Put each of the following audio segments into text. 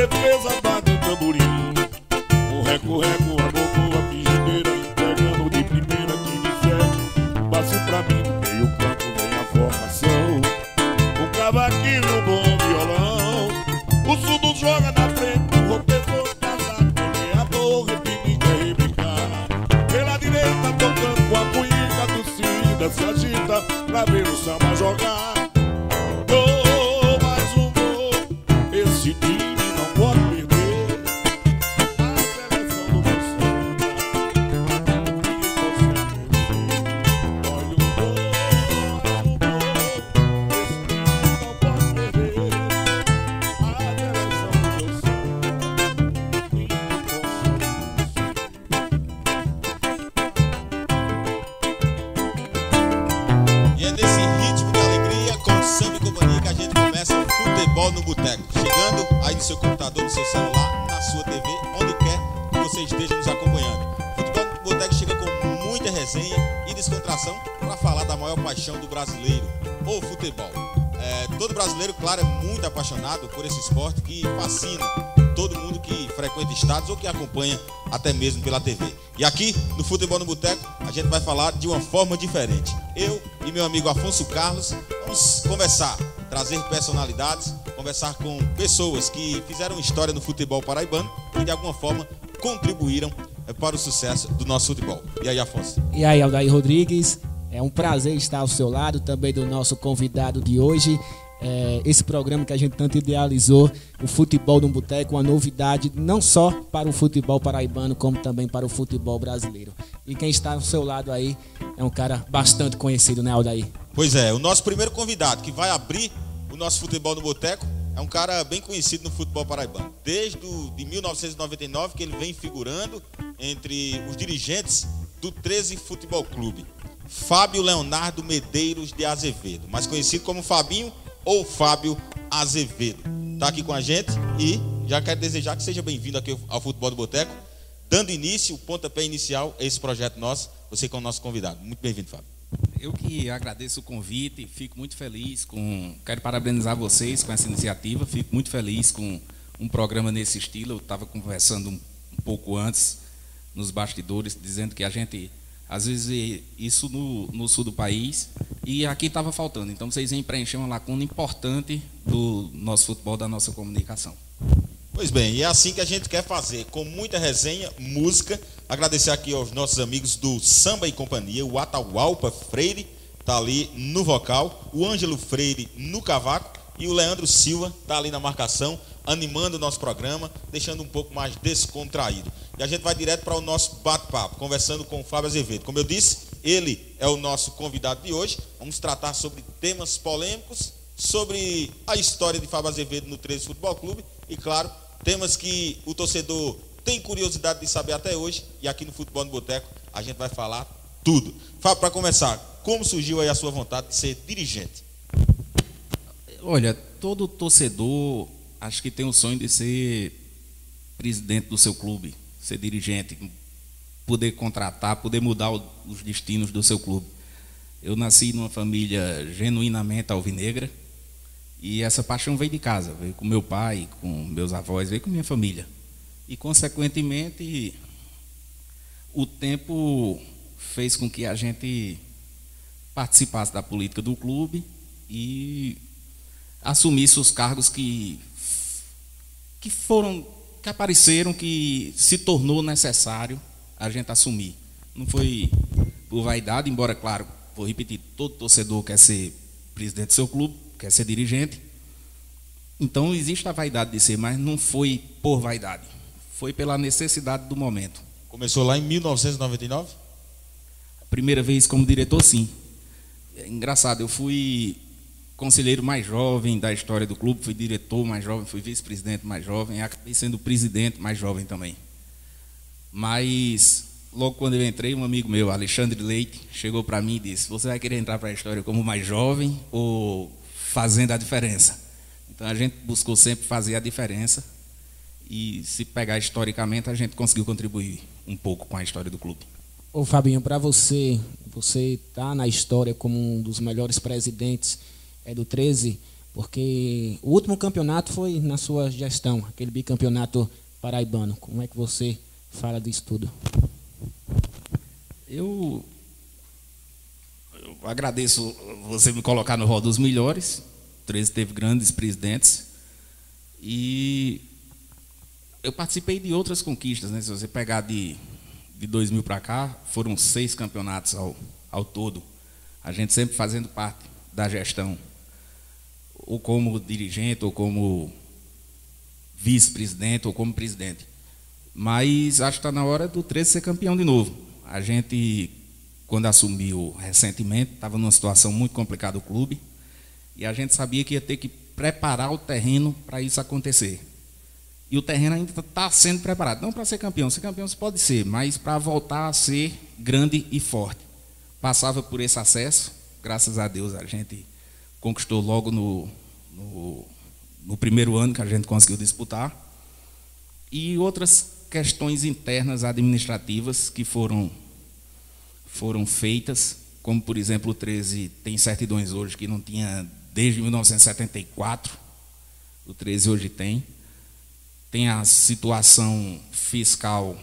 defesa bate o tamborim. O reco-reco, a boca, a frigideira, entregando de primeira quem disser. Passo pra mim no meio campo, vem a formação. Um cavaquinho, um bom violão. O surdo joga na frente, o professor casado, goleador, repite, quer replicar. Pela direita, tocando com a punheta, a torcida se agita pra ver o samba jogar. Gol, mais um gol, esse time não pode perder. A seleção do meu samba, ninguém consegue vencer. Olha um gol, mais um gol, esse time não pode perder. A seleção do meu samba, ninguém consegue vencer. E é nesse ritmo de alegria, com samba e companhia, que a gente começa o Futebol no Boteco. Chegando aí no seu computador, no seu celular, na sua TV, onde quer que você esteja nos acompanhando. Futebol no Boteco chega com muita resenha e descontração para falar da maior paixão do brasileiro, o futebol. Todo brasileiro, claro, é muito apaixonado por esse esporte que fascina todo mundo que frequenta estádios ou que acompanha até mesmo pela TV. E aqui no Futebol no Boteco a gente vai falar de uma forma diferente. Eu e meu amigo Afonso Carlos vamos conversar, trazer personalidades, conversar com pessoas que fizeram história no futebol paraibano e de alguma forma contribuíram para o sucesso do nosso futebol. E aí, Afonso? E aí, Aldair Rodrigues, é um prazer estar ao seu lado, também do nosso convidado de hoje. Esse programa que a gente tanto idealizou, o Futebol no Boteco, uma novidade não só para o futebol paraibano, como também para o futebol brasileiro. E quem está ao seu lado aí é um cara bastante conhecido, né, Aldair? Pois é, o nosso primeiro convidado que vai abrir o nosso Futebol no Boteco é um cara bem conhecido no futebol paraibano. Desde de 1999 que ele vem figurando entre os dirigentes do 13 Futebol Clube. Fábio Leonardo Medeiros de Azevedo, mais conhecido como Fabinho ou Fábio Azevedo. Está aqui com a gente e já quero desejar que seja bem-vindo aqui ao Futebol do Boteco, dando início, o pontapé inicial a esse projeto nosso, você como nosso convidado. Muito bem-vindo, Fábio. Eu que agradeço o convite, fico muito feliz quero parabenizar vocês com essa iniciativa, fico muito feliz com um programa nesse estilo. Eu estava conversando um pouco antes, nos bastidores, dizendo que a gente, às vezes, isso no sul do país, e aqui estava faltando. Então, vocês vêm preencher uma lacuna importante do nosso futebol, da nossa comunicação. Pois bem, e é assim que a gente quer fazer, com muita resenha, música. Agradecer aqui aos nossos amigos do Samba e Companhia, o Atahualpa Freire está ali no vocal, o Ângelo Freire no cavaco e o Leandro Silva está ali na marcação, animando o nosso programa, deixando um pouco mais descontraído. E a gente vai direto para o nosso bate-papo, conversando com o Fábio Azevedo. Como eu disse, ele é o nosso convidado de hoje. Vamos tratar sobre temas polêmicos, sobre a história de Fábio Azevedo no 13 Futebol Clube e, claro, temas que o torcedor tem curiosidade de saber até hoje. E aqui no Futebol no Boteco a gente vai falar tudo. Fábio, para começar, como surgiu aí a sua vontade de ser dirigente? Olha, todo torcedor acho que tem o sonho de ser presidente do seu clube, ser dirigente, poder contratar, poder mudar os destinos do seu clube. Eu nasci numa família genuinamente alvinegra e essa paixão veio de casa, veio com meu pai, com meus avós, veio com minha família. E, consequentemente, o tempo fez com que a gente participasse da política do clube e assumisse os cargos que apareceram, que se tornou necessário a gente assumir. Não foi por vaidade, embora, claro, vou repetir, todo torcedor quer ser presidente do seu clube, quer ser dirigente. Então existe a vaidade de ser, mas não foi por vaidade, foi pela necessidade do momento. Começou lá em 1999? A primeira vez como diretor, sim. É engraçado, eu fui conselheiro mais jovem da história do clube, fui diretor mais jovem, fui vice-presidente mais jovem, e acabei sendo presidente mais jovem também. Mas logo quando eu entrei, um amigo meu, Alexandre Leite, chegou para mim e disse: você vai querer entrar para a história como mais jovem ou fazendo a diferença? Então a gente buscou sempre fazer a diferença e, se pegar historicamente, a gente conseguiu contribuir um pouco com a história do clube. Ô Fabinho, para você está na história como um dos melhores presidentes do 13, Porque o último campeonato foi na sua gestão, aquele bicampeonato paraibano. Como é que você fala disso tudo? Eu agradeço você me colocar no rol dos melhores. O 13 teve grandes presidentes. E eu participei de outras conquistas, né? Se você pegar de 2000 para cá, foram 6 campeonatos ao todo. A gente sempre fazendo parte da gestão, ou como dirigente, ou como vice-presidente, ou como presidente. Mas acho que está na hora do 13 ser campeão de novo. A gente, quando assumiu recentemente, estava numa situação muito complicada o clube, e a gente sabia que ia ter que preparar o terreno para isso acontecer. E o terreno ainda está sendo preparado. Não para ser campeão se pode ser, mas para voltar a ser grande e forte. Passava por esse acesso, graças a Deus a gente conquistou logo no primeiro ano que a gente conseguiu disputar. E outras questões internas administrativas que foram feitas, como por exemplo o 13 tem certidões hoje que não tinha desde 1974, o 13 hoje tem a situação fiscal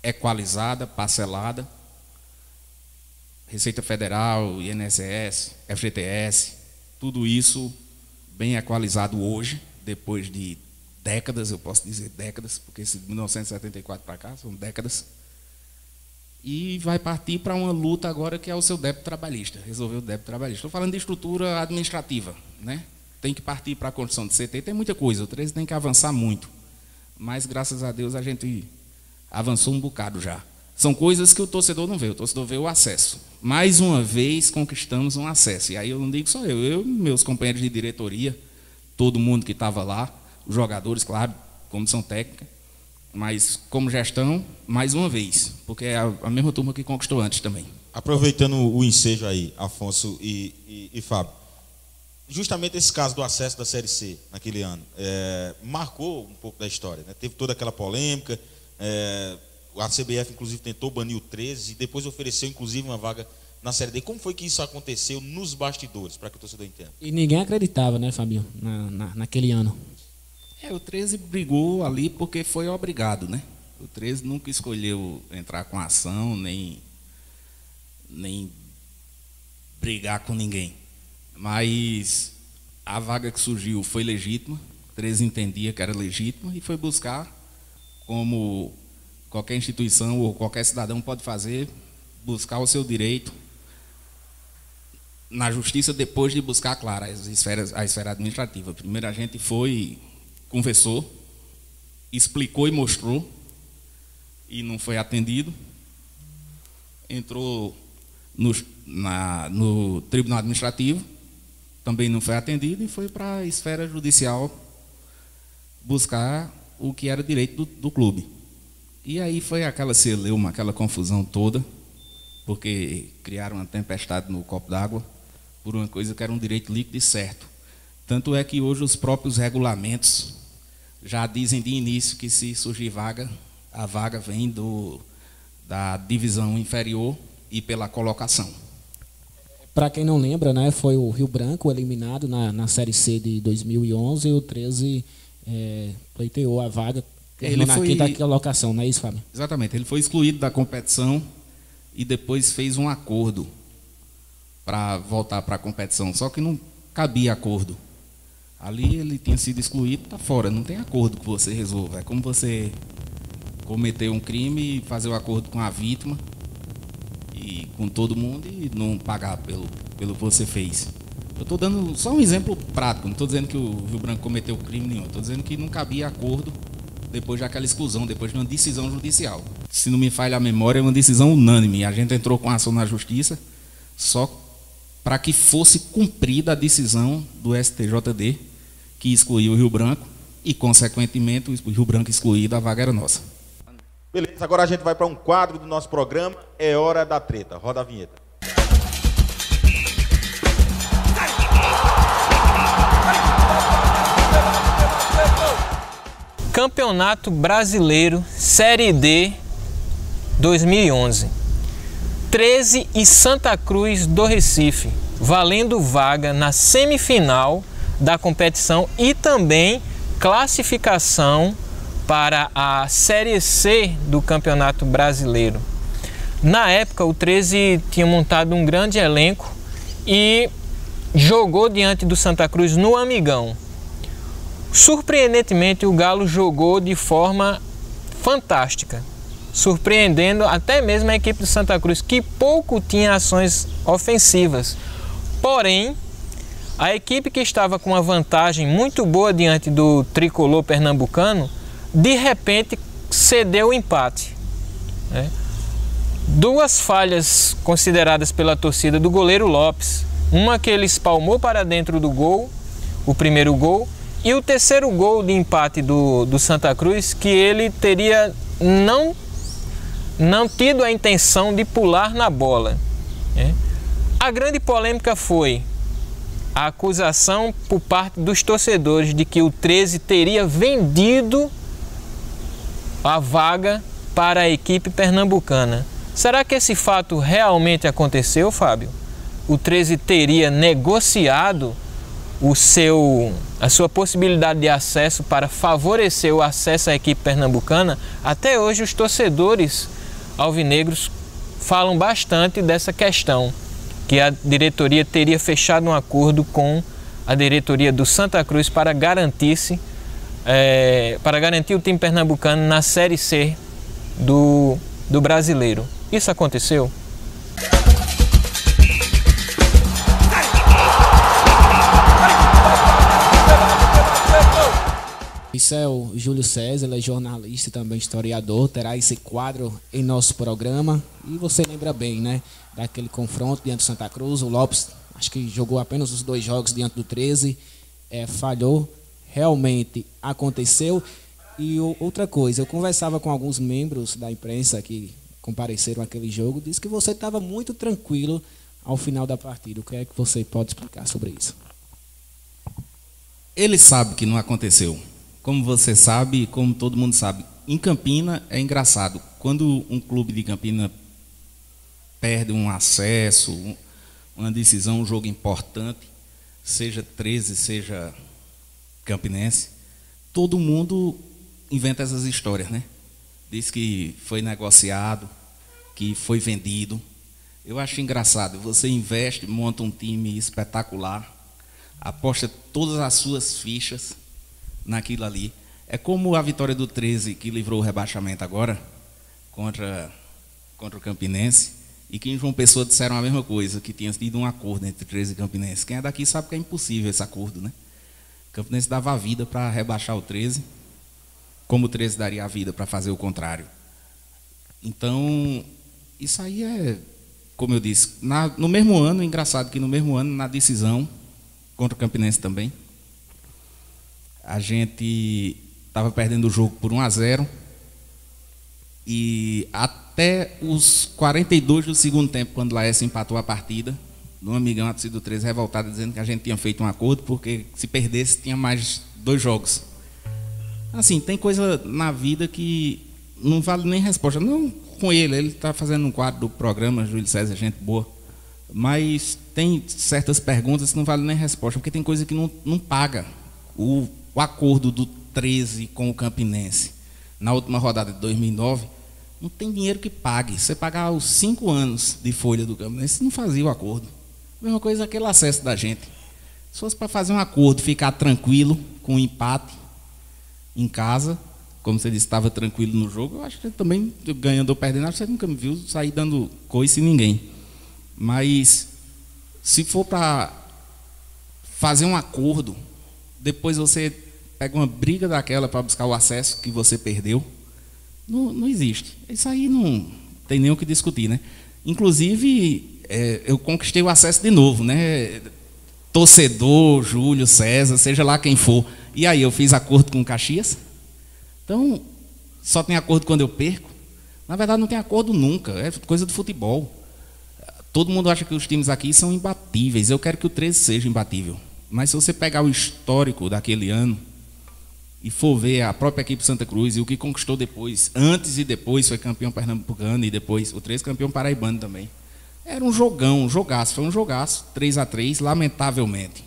equalizada, parcelada, Receita Federal, INSS, FGTS, tudo isso bem equalizado hoje, depois de décadas, eu posso dizer décadas, porque de 1974 para cá são décadas, e vai partir para uma luta agora que é o seu débito trabalhista, resolver o débito trabalhista. Estou falando de estrutura administrativa, né? Tem que partir para a construção de CT, tem muita coisa, o 13 tem que avançar muito, mas graças a Deus a gente avançou um bocado já. São coisas que o torcedor não vê, o torcedor vê o acesso. Mais uma vez conquistamos um acesso, e aí eu não digo só eu, meus companheiros de diretoria, todo mundo que estava lá, os jogadores, claro, comissão técnica, mas como gestão, mais uma vez, porque é a mesma turma que conquistou antes também. Aproveitando o ensejo aí, Afonso e Fábio, justamente esse caso do acesso da Série C naquele ano, marcou um pouco da história, né? Teve toda aquela polêmica, a CBF inclusive tentou banir o 13 e depois ofereceu inclusive uma vaga na Série D. Como foi que isso aconteceu nos bastidores, para que o torcedor entenda? E ninguém acreditava, né, Fabinho, naquele ano. O 13 brigou ali porque foi obrigado, né? O 13 nunca escolheu entrar com ação, nem brigar com ninguém. Mas a vaga que surgiu foi legítima, o 13 entendia que era legítima e foi buscar, como qualquer instituição ou qualquer cidadão pode fazer, buscar o seu direito na justiça depois de buscar, claro, a esfera administrativa. Primeiro a gente foi, conversou, explicou e mostrou, e não foi atendido. Entrou no Tribunal Administrativo, também não foi atendido, e foi para a esfera judicial buscar o que era direito do clube. E aí foi aquela celeuma, aquela confusão toda, porque criaram uma tempestade no copo d'água por uma coisa que era um direito líquido e certo. Tanto é que hoje os próprios regulamentos já dizem de início que se surgir vaga, a vaga vem da divisão inferior e pela colocação. Para quem não lembra, né, foi o Rio Branco eliminado na Série C de 2011 e o 13 pleiteou a vaga na quinta colocação, não é isso, Fábio? Exatamente, ele foi excluído da competição e depois fez um acordo para voltar para a competição, só que não cabia acordo. Ali ele tinha sido excluído, está fora, não tem acordo que você resolva. É como você cometer um crime e fazer o acordo com a vítima e com todo mundo e não pagar pelo que você fez. Eu estou dando só um exemplo prático, não estou dizendo que o Rio Branco cometeu crime nenhum, estou dizendo que não cabia acordo depois daquela exclusão, depois de uma decisão judicial. Se não me falha a memória, é uma decisão unânime. A gente entrou com ação na justiça só para que fosse cumprida a decisão do STJD, que excluiu o Rio Branco, e, consequentemente, o Rio Branco excluído, a vaga era nossa. Beleza, agora a gente vai para um quadro do nosso programa, É Hora da Treta. Roda a vinheta. Campeonato Brasileiro Série D 2011. 13 e Santa Cruz do Recife. valendo vaga na semifinal da competição e também classificação para a Série C do Campeonato Brasileiro. Na época, o 13 tinha montado um grande elenco e jogou diante do Santa Cruz no Amigão. Surpreendentemente, o Galo jogou de forma fantástica, surpreendendo até mesmo a equipe do Santa Cruz, que pouco tinha ações ofensivas. Porém, a equipe que estava com uma vantagem muito boa diante do tricolor pernambucano, de repente cedeu o empate, né? Duas falhas consideradas pela torcida do goleiro Lopes, uma que ele espalmou para dentro do gol, o primeiro gol, e o terceiro gol de empate do Santa Cruz, que ele teria não tido a intenção de pular na bola, né? A grande polêmica foi a acusação por parte dos torcedores de que o 13 teria vendido a vaga para a equipe pernambucana. Será que esse fato realmente aconteceu, Fábio? O 13 teria negociado a sua possibilidade de acesso para favorecer o acesso à equipe pernambucana? Até hoje os torcedores alvinegros falam bastante dessa questão, que a diretoria teria fechado um acordo com a diretoria do Santa Cruz para garantir o time pernambucano na Série C do Brasileiro. Isso aconteceu? Isso é o Júlio César, ele é jornalista e também historiador, terá esse quadro em nosso programa. E você lembra bem, né, daquele confronto diante do Santa Cruz. O Lopes, acho que jogou apenas os 2 jogos diante do 13, falhou, realmente aconteceu. E outra coisa, eu conversava com alguns membros da imprensa que compareceram àquele jogo, disse que você estava muito tranquilo ao final da partida. O que é que você pode explicar sobre isso? Ele sabe que não aconteceu. Como você sabe, como todo mundo sabe, em Campina é engraçado. Quando um clube de Campina perde um acesso, uma decisão, um jogo importante, seja 13, seja Campinense, todo mundo inventa essas histórias, né? Diz que foi negociado, que foi vendido. Eu acho engraçado. Você investe, monta um time espetacular, aposta todas as suas fichas naquilo ali. É como a vitória do 13, que livrou o rebaixamento agora, contra o Campinense, e que em João Pessoa disseram a mesma coisa, que tinha tido um acordo entre 13 e Campinense. Quem é daqui sabe que é impossível esse acordo, né? O Campinense dava a vida para rebaixar o 13, como o 13 daria a vida para fazer o contrário. Então, isso aí é, como eu disse, no mesmo ano, engraçado que no mesmo ano, na decisão, contra o Campinense também, a gente estava perdendo o jogo por 1-0, e até os 42 do segundo tempo, quando o Laércio empatou a partida, no Amigão, a torcida do 13 revoltada, dizendo que a gente tinha feito um acordo, porque se perdesse tinha mais 2 jogos. Assim, tem coisa na vida que não vale nem resposta. Não com ele está fazendo um quadro do programa, Júlio César, gente boa. Mas tem certas perguntas que não vale nem resposta, porque tem coisa que não paga. O acordo do 13 com o Campinense, na última rodada de 2009, não tem dinheiro que pague. Você pagar os 5 anos de folha do Campinense, não fazia o acordo. A mesma coisa aquele acesso da gente. Se fosse para fazer um acordo, ficar tranquilo com um empate em casa, como você disse, estava tranquilo no jogo, eu acho que também, ganhando ou perdendo, você nunca me viu sair dando coice em ninguém. Mas, se for para fazer um acordo, depois você pega uma briga daquela para buscar o acesso que você perdeu, não existe. Isso aí não tem nem o que discutir, né? Inclusive, eu conquistei o acesso de novo, né? Torcedor, Júlio, César, seja lá quem for. E aí, eu fiz acordo com o Caxias? Então, só tem acordo quando eu perco? Na verdade, não tem acordo nunca, é coisa do futebol. Todo mundo acha que os times aqui são imbatíveis. Eu quero que o 13 seja imbatível. Mas se você pegar o histórico daquele ano e for ver a própria equipe Santa Cruz e o que conquistou depois, antes e depois, foi campeão pernambucano e depois o 13 campeão paraibano também. Era um jogaço, foi um jogaço, 3-3, lamentavelmente.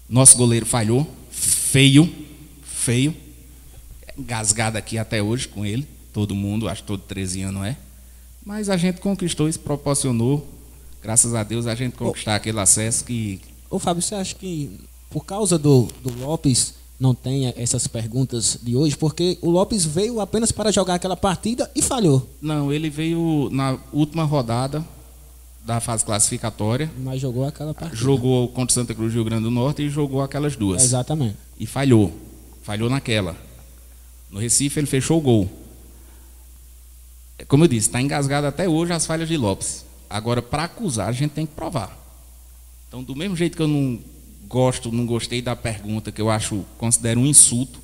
Nosso goleiro falhou, feio, engasgado aqui até hoje com ele, todo mundo, acho que todo 13 anos é. Mas a gente conquistou, isso proporcionou, graças a Deus, a gente conquistar aquele acesso que... Ô Fábio, você acha que por causa do Lopes não tem essas perguntas de hoje? Porque o Lopes veio apenas para jogar aquela partida e falhou. Não, ele veio na última rodada da fase classificatória. Mas jogou aquela partida. Jogou contra o Santa Cruz do Rio Grande do Norte e jogou aquelas duas. Exatamente. E falhou naquela. No Recife ele fechou o gol. Como eu disse, está engasgado até hoje as falhas de Lopes. Agora, para acusar, a gente tem que provar. Então, do mesmo jeito que eu não gostei da pergunta, que eu considero um insulto,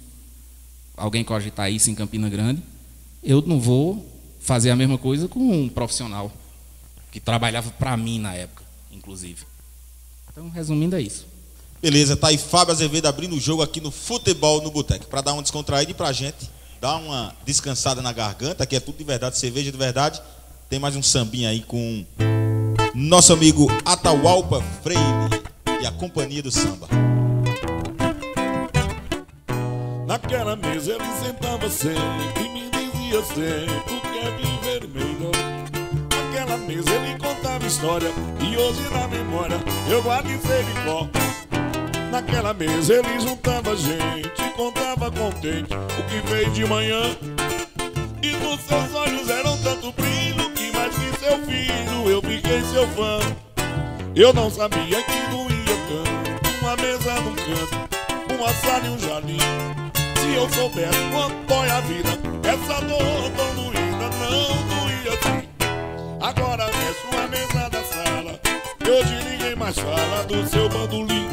alguém cogitar isso em Campina Grande, eu não vou fazer a mesma coisa com um profissional que trabalhava para mim na época, inclusive. Então, resumindo, é isso. Beleza, tá aí Fábio Azevedo abrindo o jogo aqui no Futebol no Boteco, para dar uma descontraída e pra gente dar uma descansada na garganta, que é tudo de verdade, cerveja de verdade. Tem mais um sambinha aí com nosso amigo Atahualpa Freire e a Companhia do Samba. Naquela mesa ele sentava sempre e me dizia sempre o que é viver melhor. Naquela mesa ele contava história e hoje na memória eu guardo em cor. Naquela mesa ele juntava gente e contava contente o que fez de manhã. E nos seus olhos eram tanto brilho que mais que seu filho eu fiquei seu fã. Eu não sabia que doía tanto uma mesa num canto, uma sala e um jardim. Se eu soubesse quanto dói a vida, essa dor tão doída não doía assim. Agora desce uma mesa da sala e hoje ninguém mais fala do seu bandolim.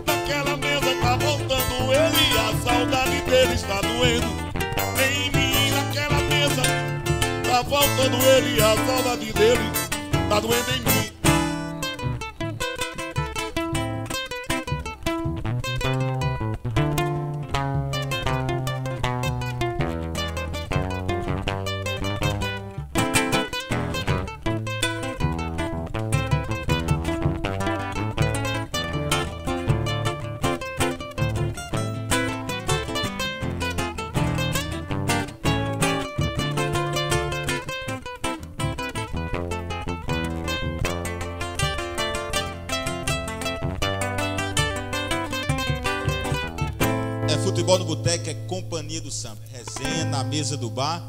Naquela mesa tá voltando ele e a saudade dele está doendo em mim. Naquela mesa tá voltando ele e a saudade dele tá doendo em mim. Futebol no Boteco é Companhia do Samba. Resenha na mesa do bar,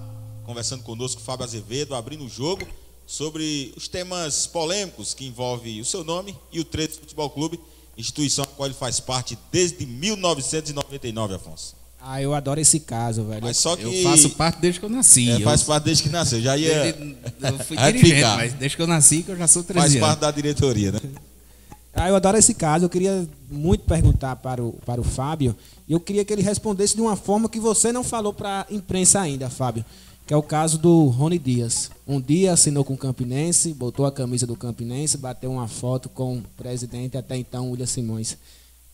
conversando conosco Fábio Azevedo, abrindo o jogo sobre os temas polêmicos que envolvem o seu nome e o 13 Futebol Clube, instituição a qual ele faz parte desde 1999, Afonso. Ah, eu adoro esse caso, velho. Mas só que eu faço parte desde que eu nasci. Faz parte desde que nasceu. Já ia. Eu fui dirigente, mas desde que eu nasci, que eu já sou 13 Faz anos. parte da diretoria, né? Ah, eu adoro esse caso. Eu queria muito perguntar para o Fábio. E eu queria que ele respondesse de uma forma que você não falou para a imprensa ainda, Fábio. Que é o caso do Rony Dias. Um dia assinou com o Campinense, botou a camisa do Campinense, bateu uma foto com o presidente, até então, William Simões.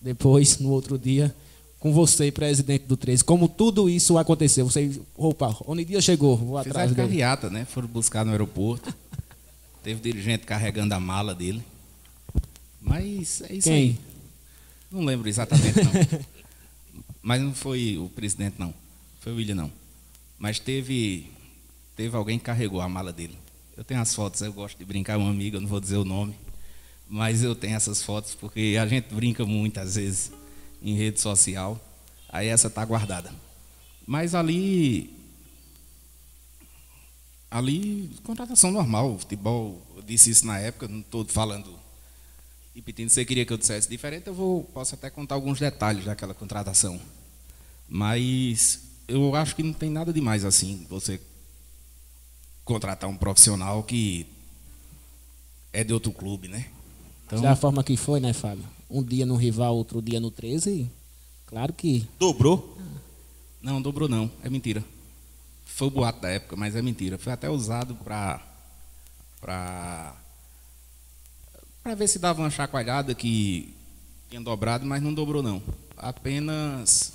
Depois, no outro dia, com você, presidente do 13. Como tudo isso aconteceu? Você, opa, Rony Dias chegou, vou atrás Fizeram dele. carreata, né? Foram buscar no aeroporto. Teve dirigente carregando a mala dele. Mas é isso. Quem? Aí. Não lembro exatamente, não. Mas não foi o presidente, não. Foi o William, não. Mas teve alguém que carregou a mala dele. Eu tenho as fotos, eu gosto de brincar com uma amiga, eu não vou dizer o nome. Mas eu tenho essas fotos porque a gente brinca muitas vezes em rede social. Aí essa está guardada. Mas ali, contratação normal, futebol, eu disse isso na época, não estou falando e pedindo, você queria que eu dissesse diferente, posso até contar alguns detalhes daquela contratação. Mas eu acho que não tem nada demais assim, você contratar um profissional que é de outro clube, né? Então, Da forma que foi, né, Fábio? Um dia no rival, outro dia no 13, claro que... Dobrou? não dobrou não, é mentira. Foi o boato da época, mas é mentira. Foi até usado para ver se dava uma chacoalhada que tinha dobrado, mas não dobrou não. Apenas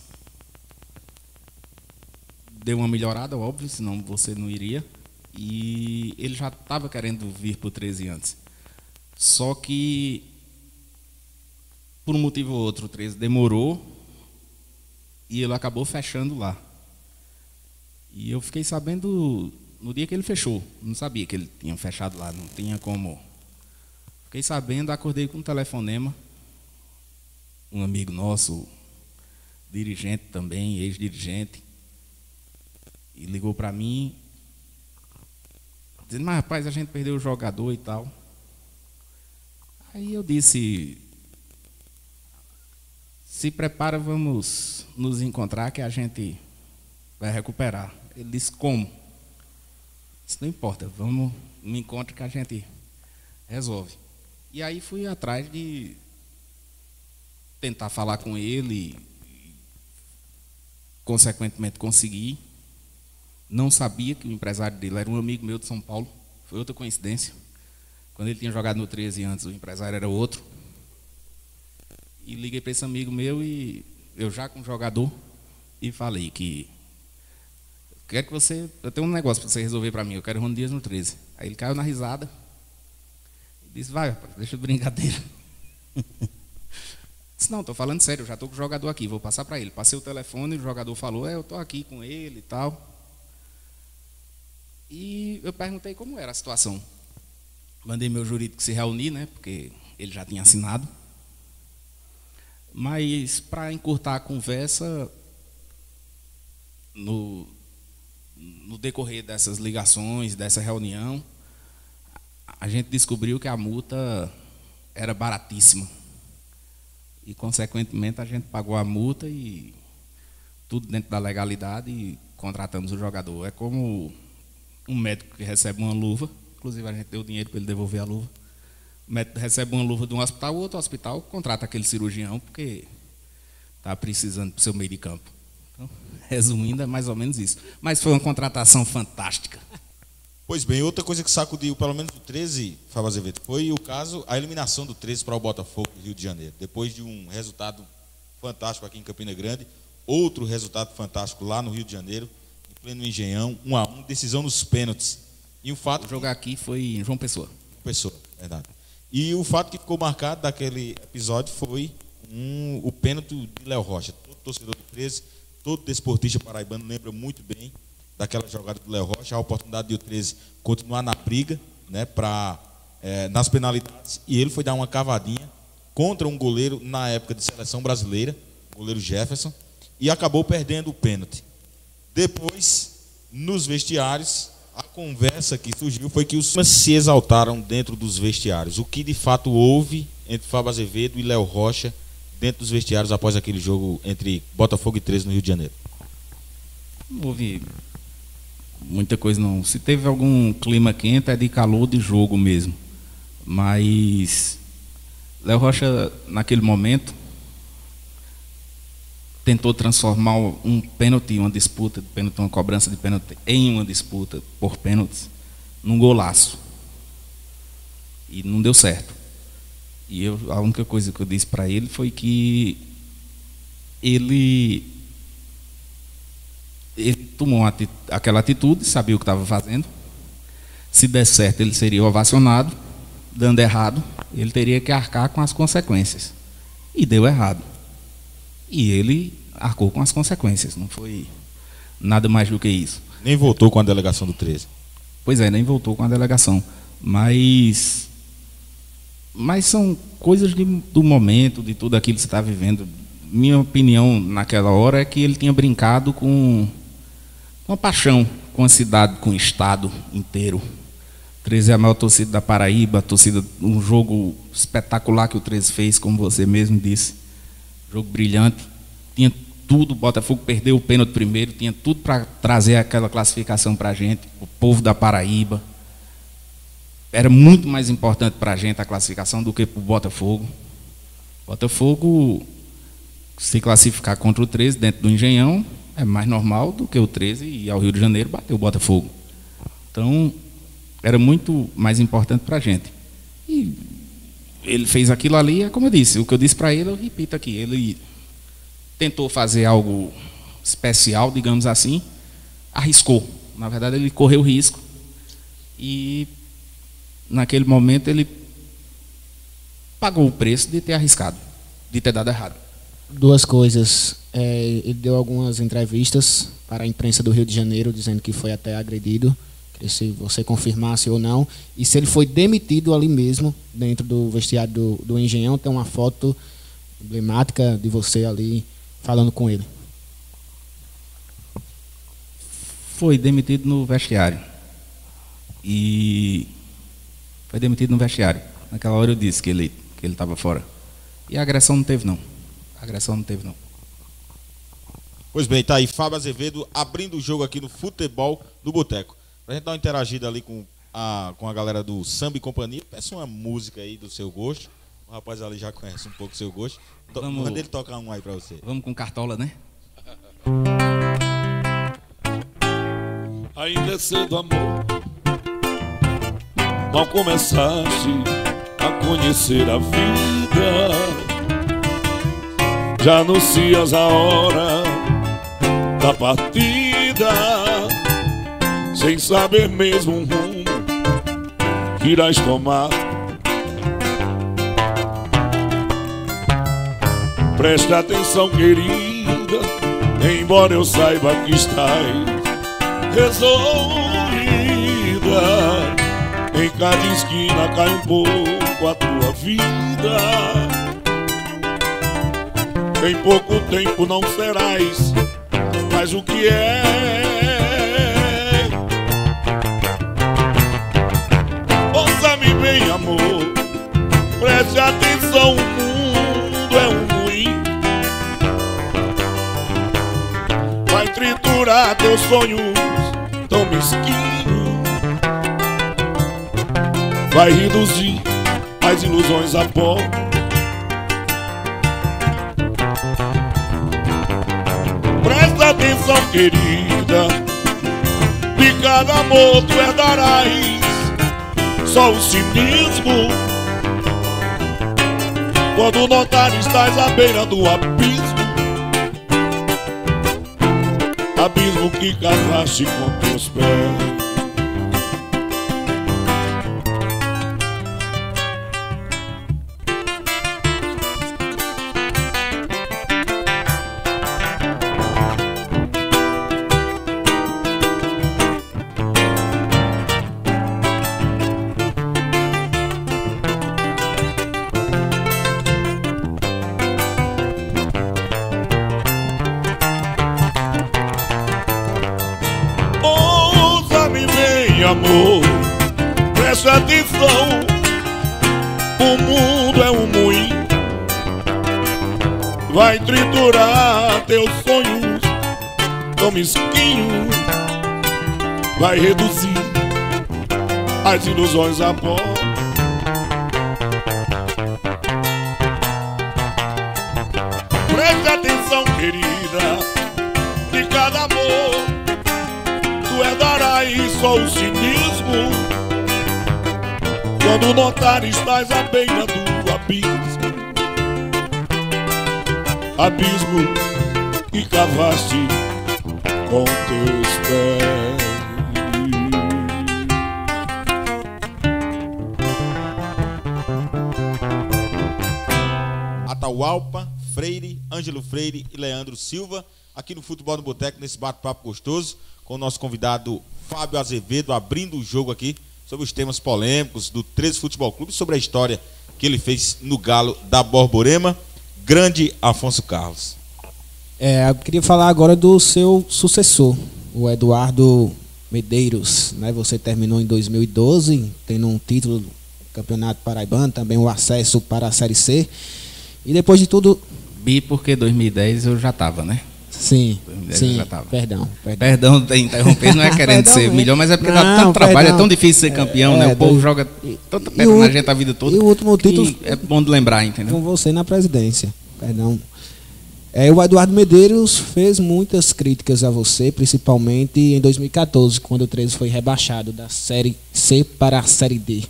deu uma melhorada, óbvio, senão você não iria. E ele já estava querendo vir para o 13 antes. Só que, por um motivo ou outro, o 13 demorou e ele acabou fechando lá. E eu fiquei sabendo no dia que ele fechou. Não sabia que ele tinha fechado lá, não tinha como. Fiquei sabendo, acordei com um telefonema. Um amigo nosso, dirigente também, ex-dirigente, e ligou para mim, dizendo: mas rapaz, a gente perdeu o jogador e tal. Aí eu disse: se prepara, vamos nos encontrar que a gente vai recuperar. Ele disse: como? Isso não importa, vamos no encontro que a gente resolve. E aí fui atrás de tentar falar com ele, e, consequentemente consegui. Não sabia que o empresário dele era um amigo meu de São Paulo, foi outra coincidência. Quando ele tinha jogado no 13 antes, o empresário era outro. E liguei para esse amigo meu, e eu já com o jogador, e falei que quer que você, eu tenho um negócio para você resolver para mim, eu quero o Rony Dias no 13. Aí ele caiu na risada e disse: vai, rapaz, deixa de brincadeira. Disse: não, estou falando sério, eu já estou com o jogador aqui, vou passar para ele. Passei o telefone e o jogador falou: eu estou aqui com ele e tal. E eu perguntei como era a situação. Mandei meu jurídico se reunir, né, porque ele já tinha assinado. Mas, para encurtar a conversa, no decorrer dessas ligações, dessa reunião, a gente descobriu que a multa era baratíssima. E, consequentemente, a gente pagou a multa e tudo dentro da legalidade e contratamos o jogador. É como um médico que recebe uma luva, inclusive a gente deu dinheiro para ele devolver a luva. O médico recebe uma luva de um hospital, o outro hospital contrata aquele cirurgião porque está precisando para o seu meio de campo. Então, resumindo, é mais ou menos isso. Mas foi uma contratação fantástica. Pois bem, outra coisa que sacudiu, pelo menos o 13, Fábio Azevedo, foi o caso, a eliminação do 13 para o Botafogo do Rio de Janeiro. Depois de um resultado fantástico aqui em Campina Grande, outro resultado fantástico lá no Rio de Janeiro, em pleno Engenhão, 1-1, decisão nos pênaltis. E o fato O jogar aqui foi em João Pessoa. Verdade. E o fato que ficou marcado daquele episódio foi o pênalti de Léo Rocha. Todo torcedor do 13, todo desportista paraibano lembra muito bem daquela jogada do Léo Rocha, a oportunidade do 13 continuar na briga, né, nas penalidades, e ele foi dar uma cavadinha contra um goleiro na época de seleção brasileira, o goleiro Jefferson, e acabou perdendo o pênalti. Depois, nos vestiários, a conversa que surgiu foi que os se exaltaram dentro dos vestiários. O que de fato houve entre Fábio Azevedo e Léo Rocha dentro dos vestiários após aquele jogo entre Botafogo e 13 no Rio de Janeiro? Não houve muita coisa, não. Se teve algum clima quente, é de calor de jogo mesmo. Mas Léo Rocha, naquele momento, tentou transformar um pênalti, uma disputa de pênalti, uma cobrança de pênalti em uma disputa por pênaltis, num golaço. E não deu certo. E a única coisa que eu disse para ele foi que ele tomou aquela atitude, sabia o que estava fazendo. Se der certo, ele seria ovacionado. Dando errado, ele teria que arcar com as consequências. E deu errado. E ele arcou com as consequências. Não foi nada mais do que isso. Nem voltou com a delegação do 13. Pois é, nem voltou com a delegação. Mas são coisas do momento, de tudo aquilo que você está vivendo. Minha opinião naquela hora é que ele tinha brincado com uma paixão, com a cidade, com o estado inteiro. 13 é a maior torcida da Paraíba, um jogo espetacular que o 13 fez, como você mesmo disse. Jogo brilhante. Tinha tudo, o Botafogo perdeu o pênalti primeiro, tinha tudo para trazer aquela classificação para a gente, o povo da Paraíba. Era muito mais importante para a gente a classificação do que para o Botafogo. Botafogo, se classificar contra o 13 dentro do Engenhão, é mais normal do que o 13 ir ao Rio de Janeiro bater o Botafogo. Então, era muito mais importante para a gente. E ele fez aquilo ali, é como eu disse, o que eu disse para ele, eu repito aqui, ele tentou fazer algo especial, digamos assim, arriscou. Na verdade, ele correu risco E naquele momento ele pagou o preço de ter arriscado, de ter dado errado. Duas coisas. Ele deu algumas entrevistas para a imprensa do Rio de Janeiro, dizendo que foi até agredido. Queria se você confirmasse ou não. E se ele foi demitido ali mesmo, dentro do vestiário do Engenhão. Tem uma foto emblemática de você ali falando com ele. Foi demitido no vestiário. E foi demitido no vestiário. Naquela hora eu disse que ele estava fora. E a agressão não teve, não. A agressão não teve, não. Pois bem, tá aí Fábio Azevedo abrindo o jogo aqui no Futebol do Boteco. Pra gente dar uma interagida ali com a galera do Samba e Companhia, peça uma música aí do seu gosto. O rapaz ali já conhece um pouco o seu gosto. Manda ele tocar um aí pra você. Vamos com Cartola, né? Ainda é cedo, amor, mal começaste a conhecer a vida, já anuncias a hora da partida, sem saber mesmo um rumo que irás tomar. Preste atenção, querida, embora eu saiba que estás resolvida. Em cada esquina cai um pouco a tua vida. Em pouco tempo não serás mais o que é. Ouça-me bem, amor, preste atenção, o mundo é um ruim. Vai triturar teus sonhos tão mesquinho, vai reduzir as ilusões a pó. Presta atenção, querida, de cada amor tu herdarás só o cinismo. Quando notar estás à beira do abismo, abismo que cavaste com teus pés. Amor, presta atenção, o mundo é um moinho, vai triturar teus sonhos tão mesquinho, vai reduzir as ilusões a pó. Presta atenção, querida, de cada amor tu herdarás só o cinismo. Quando notar estás à beira do abismo, abismo que cavaste com teus pés. Atahualpa, Freire, Ângelo Freire e Leandro Silva, aqui no Futebol no Boteco, nesse bate-papo gostoso, com o nosso convidado Fábio Azevedo, abrindo o jogo aqui sobre os temas polêmicos do 13 Futebol Clube, sobre a história que ele fez no Galo da Borborema. Grande Afonso Carlos. Eu queria falar agora do seu sucessor, o Eduardo Medeiros, né? Você terminou em 2012, tendo um título do Campeonato Paraibano, também o acesso para a Série C. E depois de tudo... Porque 2010 eu já estava, né? Sim, sim, perdão. Perdão de interromper, não é querendo ser melhor, mas é porque dá tanto trabalho, é tão difícil ser campeão, né? O povo joga tanta pedra na gente a vida toda. E o último título é bom de lembrar, entendeu? Com você na presidência, perdão. O Eduardo Medeiros fez muitas críticas a você, principalmente em 2014, quando o 13 foi rebaixado da Série C para a Série D.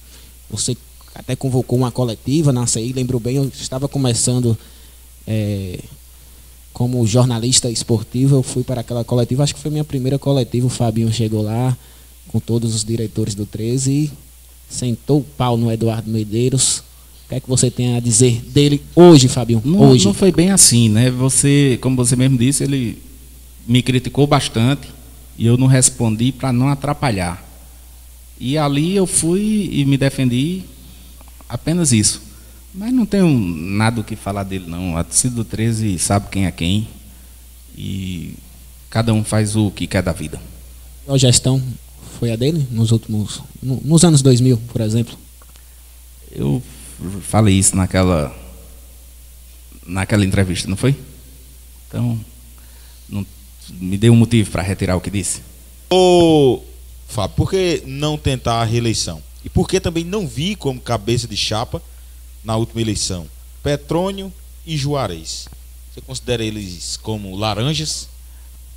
Você até convocou uma coletiva na CI, lembro bem, eu estava começando... como jornalista esportivo, eu fui para aquela coletiva, acho que foi minha primeira coletiva, o Fabinho chegou lá com todos os diretores do 13 e sentou o pau no Eduardo Medeiros. O que é que você tem a dizer dele hoje, Fabinho? Hoje. Não foi bem assim, né? Como você mesmo disse, ele me criticou bastante e eu não respondi para não atrapalhar. E ali eu fui e me defendi, apenas isso. Mas não tenho nada o que falar dele, não. A torcida do 13 sabe quem é quem e cada um faz o que quer da vida. A gestão foi a dele nos anos 2000, por exemplo? Eu falei isso naquela entrevista, não foi? Então, não, me deu um motivo para retirar o que disse. Ô, Fábio, por que não tentar a reeleição? E por que também não vi como cabeça de chapa na última eleição Petrônio e Juarez? Você considera eles como laranjas?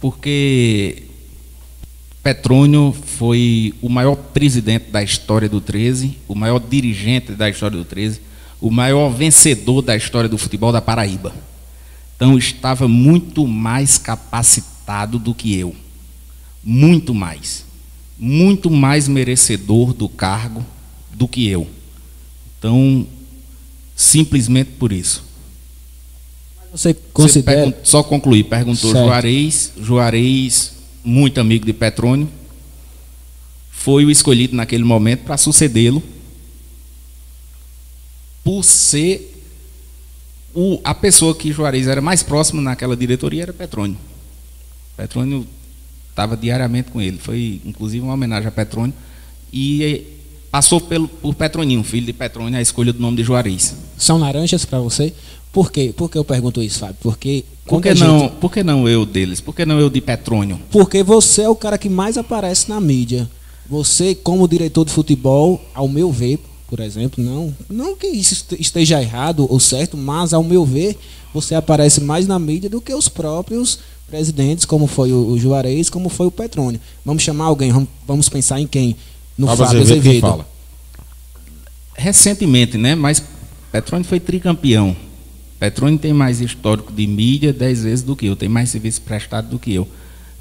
Porque Petrônio foi o maior presidente da história do 13, o maior dirigente da história do 13, o maior vencedor da história do futebol da Paraíba. Então estava muito mais capacitado do que eu. Muito mais merecedor do cargo do que eu. Então, simplesmente por isso. Você considera... Só concluir, perguntou Juarez, muito amigo de Petrônio, foi o escolhido naquele momento para sucedê-lo, por ser a pessoa que Juarez era mais próximo naquela diretoria era Petrônio. Petrônio estava diariamente com ele, foi inclusive uma homenagem a Petrônio, e passou por Petroninho, filho de Petrônio, a escolha do nome de Juarez. São laranjas para você? Por quê? Por que eu pergunto isso, Fábio? Porque por que não eu deles? Por que não eu de Petrônio? Porque você é o cara que mais aparece na mídia. Você, como diretor de futebol, ao meu ver, por exemplo, não que isso esteja errado ou certo, mas ao meu ver, você aparece mais na mídia do que os próprios presidentes, como foi o Juarez, como foi o Petrônio. Vamos chamar alguém, vamos pensar em quem? No Fábio Azevedo. Fala. Recentemente, né? Mas Petrônio foi tricampeão. Petrônio tem mais histórico de mídia 10 vezes do que eu, tem mais serviço prestado do que eu.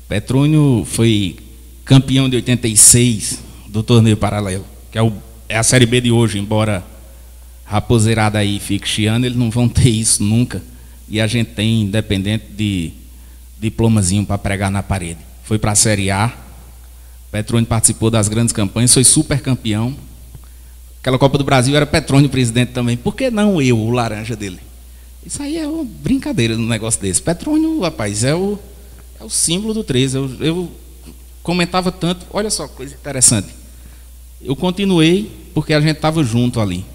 Petrônio foi campeão de 86 do torneio paralelo, que é a Série B de hoje, embora raposeirada aí fique chiando, eles não vão ter isso nunca. E a gente tem, independente de diplomazinho para pregar na parede. Foi para a Série A, Petrônio participou das grandes campanhas, foi super campeão. Aquela Copa do Brasil era Petrônio presidente também. Por que não eu, o laranja dele? Isso aí é uma brincadeira num negócio desse. Petrônio, rapaz, é o símbolo do 13. Eu comentava tanto, olha só, coisa interessante. Eu continuei porque a gente estava junto ali.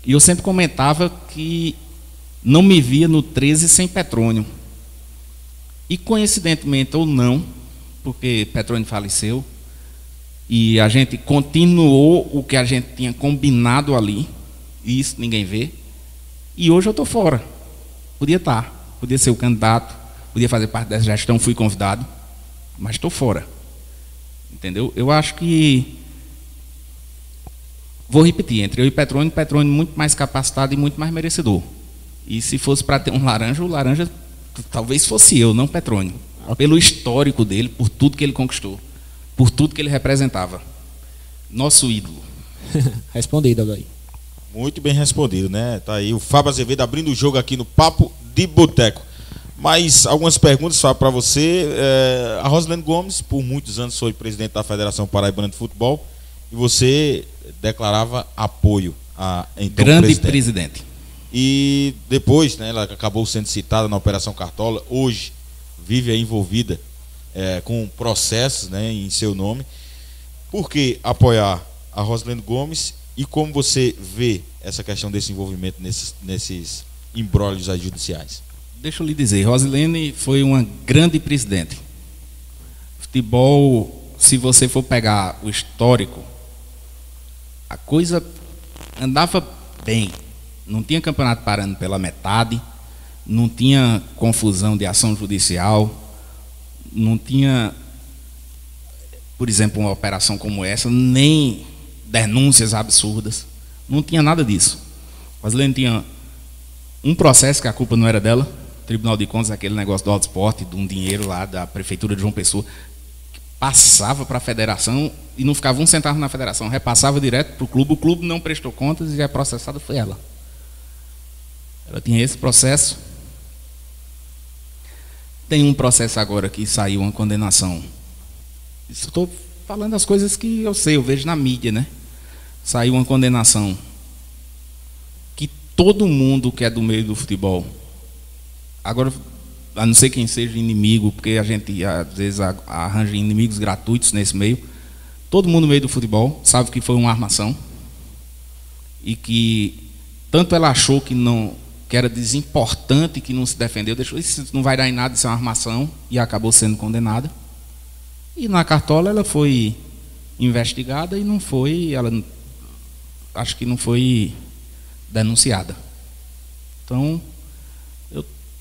E eu sempre comentava que não me via no 13 sem Petrônio. E coincidentemente ou não, porque Petrônio faleceu, e a gente continuou o que a gente tinha combinado ali, e isso ninguém vê. E hoje eu estou fora. Podia ser o candidato, podia fazer parte dessa gestão, fui convidado, mas estou fora. Entendeu? Eu acho que, vou repetir, entre eu e Petrônio muito mais capacitado e muito mais merecedor. E se fosse para ter um laranja, o laranja talvez fosse eu, não Petrônio. Pelo histórico dele, por tudo que ele conquistou, por tudo que ele representava. Nosso ídolo. Respondido, Adair. Muito bem respondido, né? Tá aí o Fábio Azevedo abrindo o jogo aqui no Papo de Boteco. Mas algumas perguntas, Fábio, para você. A Rosilene Gomes, por muitos anos, foi presidente da Federação Paraibana de Futebol e você declarava apoio a então grande presidente. E depois, né, ela acabou sendo citada na Operação Cartola. Hoje vive aí envolvida com processos, né, em seu nome. Por que apoiar a Rosilene Gomes? E como você vê essa questão desse envolvimento nesses imbróglios judiciais? Deixa eu lhe dizer, Rosilene foi uma grande presidente. Futebol, se você for pegar o histórico, a coisa andava bem. Não tinha campeonato parando pela metade, não tinha confusão de ação judicial, não tinha, por exemplo, uma operação como essa, nem denúncias absurdas, não tinha nada disso. Rosilene tinha um processo que a culpa não era dela, Tribunal de Contas, aquele negócio do Alto Esporte, de um dinheiro lá da Prefeitura de João Pessoa, passava para a federação e não ficava um centavo na federação, repassava direto para o clube não prestou contas e a processada foi ela. Ela tinha esse processo. Tem um processo agora que saiu uma condenação. Estou falando as coisas que eu sei, eu vejo na mídia, né? Saiu uma condenação que todo mundo que é do meio do futebol, agora, a não ser quem seja inimigo, porque a gente às vezes arranja inimigos gratuitos nesse meio, todo mundo no meio do futebol sabe que foi uma armação e que tanto ela achou que era desimportante, que não se defendeu, deixou isso, não vai dar em nada, isso é uma armação, e acabou sendo condenada. E na cartola ela foi investigada e não foi, acho que não foi denunciada. Então,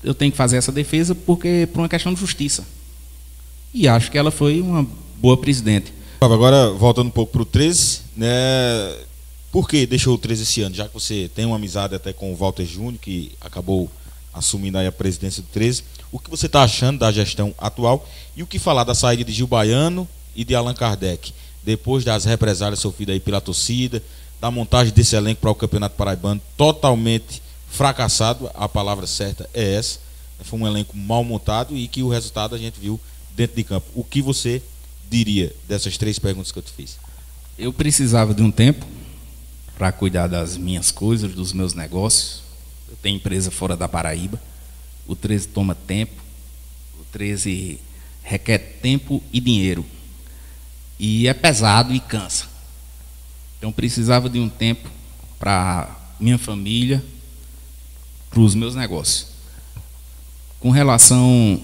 eu tenho que fazer essa defesa porque por uma questão de justiça. E acho que ela foi uma boa presidente. Agora, voltando um pouco para o 13, né? Por que deixou o 13 esse ano? Já que você tem uma amizade até com o Walter Júnior, que acabou assumindo aí a presidência do 13, o que você está achando da gestão atual e o que falar da saída de Gil Baiano e de Allan Kardec, depois das represálias sofridas aí pela torcida, da montagem desse elenco para o Campeonato Paraibano totalmente fracassado, a palavra certa é essa, foi um elenco mal montado e que o resultado a gente viu dentro de campo. O que você diria dessas 3 perguntas que eu te fiz? Eu precisava de um tempo para cuidar das minhas coisas, dos meus negócios. Eu tenho empresa fora da Paraíba. O 13 toma tempo. O 13 requer tempo e dinheiro. E é pesado e cansa. Então precisava de um tempo para minha família, para os meus negócios. Com relação